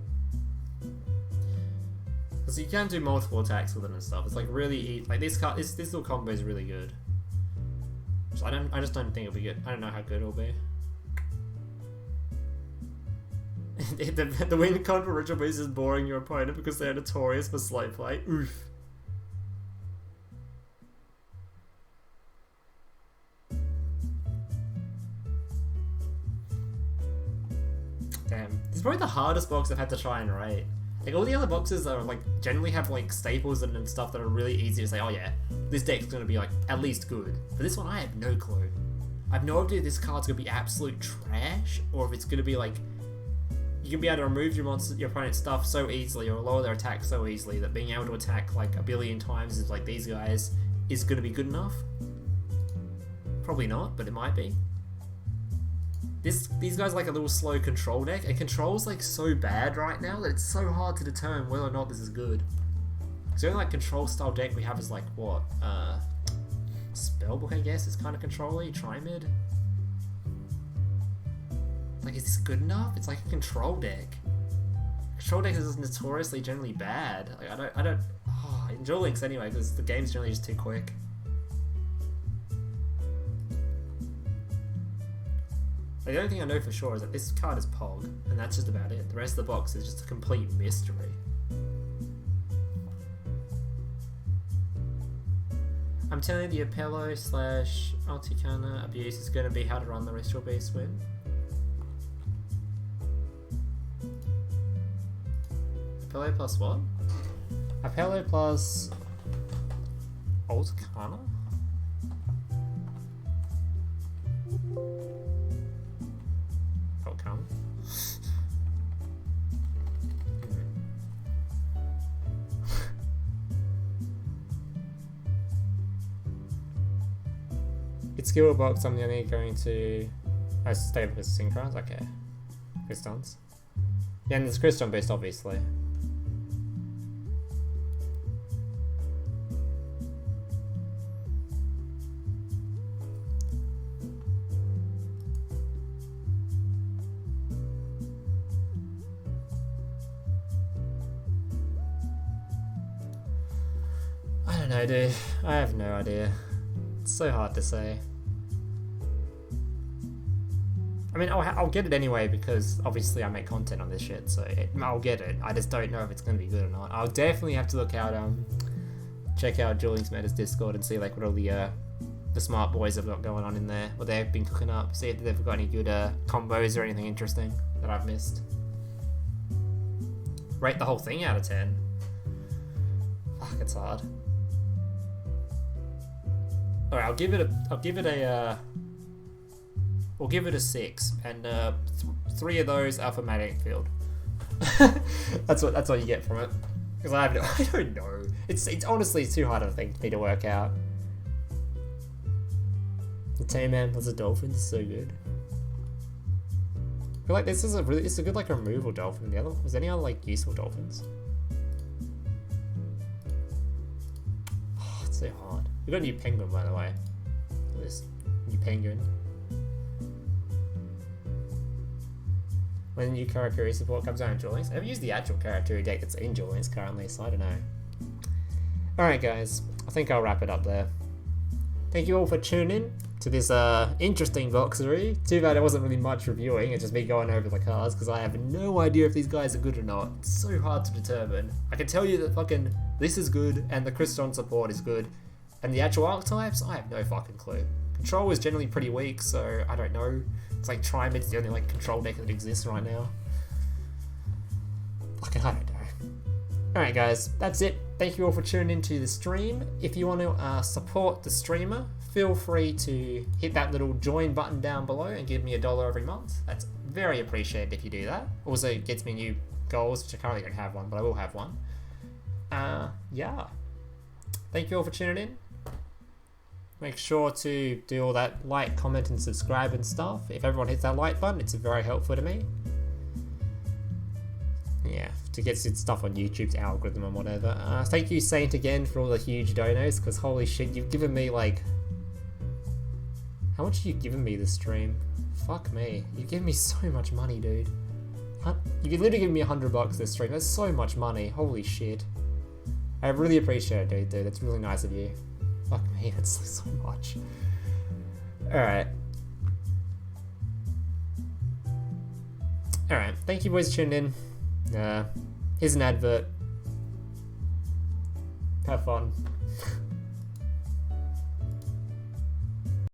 Because you can do multiple attacks with it and stuff. It's like really like this little combo is really good. So I just don't think it'll be good. I don't know how good it'll be. The win con for Ritual Boost is boring your opponent because they are notorious for slow play. Oof. Damn. This is probably the hardest box I've had to try and rate. Like all the other boxes are like generally have like staples and stuff that are really easy to say, oh yeah, this deck's gonna be like at least good. For this one I have no clue. I have no idea if this card's gonna be absolute trash or if it's gonna be like you can be able to remove your opponent's stuff so easily or lower their attack so easily that being able to attack like a billion times is like these guys is going to be good enough. Probably not, but it might be. These guys are like a little slow control deck, and control's like so bad right now that it's so hard to determine whether or not this is good. So the only like control style deck we have is like what? Spellbook I guess is kind of control-y, Trimid. Like, is this good enough? It's like a control deck. Control deck is notoriously generally bad. Like, I don't. Oh, in Duel Links anyway, because the game's generally just too quick. Like, the only thing I know for sure is that this card is Pog, and that's just about it. The rest of the box is just a complete mystery. I'm telling you, the Apello / Alticana abuse is going to be how to run the Ritual Beast win. Apello plus what? Apello plus Alticana? Alticana? It's skill box, I'm only going to... I stay with Synchrons? Okay. Crystons. Yeah, and there's Crystron based obviously. I don't know, dude. I have no idea. It's so hard to say. I mean, I'll get it anyway because obviously I make content on this shit, so I'll get it. I just don't know if it's going to be good or not. I'll definitely have to look out, check out Duel Links Meta's Discord and see like what all the smart boys have got going on in there, what they've been cooking up, see if they've got any good combos or anything interesting that I've missed. Rate the whole thing out of 10. Fuck, it's hard. Alright, I'll give it a We'll give it a 6, and 3 of those are for magnetic field. that's what you get from it. Because I don't know. It's honestly too hard of a thing for me to work out. The Tamer plus a dolphin is so good. I feel like this is a good like removal dolphin. The other was there any other like useful dolphins? Oh, it's so hard. We got a new penguin by the way. Look at this new penguin. When the new Karakuri support comes out in Duel Links. I haven't used the actual Karakuri deck that's in Duel Links currently, so I don't know. Alright guys, I think I'll wrap it up there. Thank you all for tuning in to this interesting boxery. Too bad it wasn't really much reviewing, it's just me going over the cards because I have no idea if these guys are good or not. It's so hard to determine. I can tell you that fucking this is good and the Crystron support is good. And the actual archetypes, I have no fucking clue. Control is generally pretty weak, so I don't know. It's like Triman's the only like control deck that exists right now. Fucking I don't know. Alright guys, that's it. Thank you all for tuning into the stream. If you want to support the streamer, feel free to hit that little join button down below and give me $1 every month. That's very appreciated if you do that. Also it gets me new goals, which I currently don't have one, but I will have one. Yeah. Thank you all for tuning in. Make sure to do all that like, comment and subscribe and stuff. If everyone hits that like button, it's very helpful to me. Yeah, to get stuff on YouTube's algorithm and whatever. Thank you Saint again for all the huge donos, because holy shit, you've given me like... How much have you given me this stream? Fuck me. You've given me so much money, dude. You could literally give me $100 this stream. That's so much money. Holy shit. I really appreciate it, dude. That's really nice of you. Fuck me, that's so much. Alright. Alright, thank you boys for tuning in. Here's an advert. Have fun.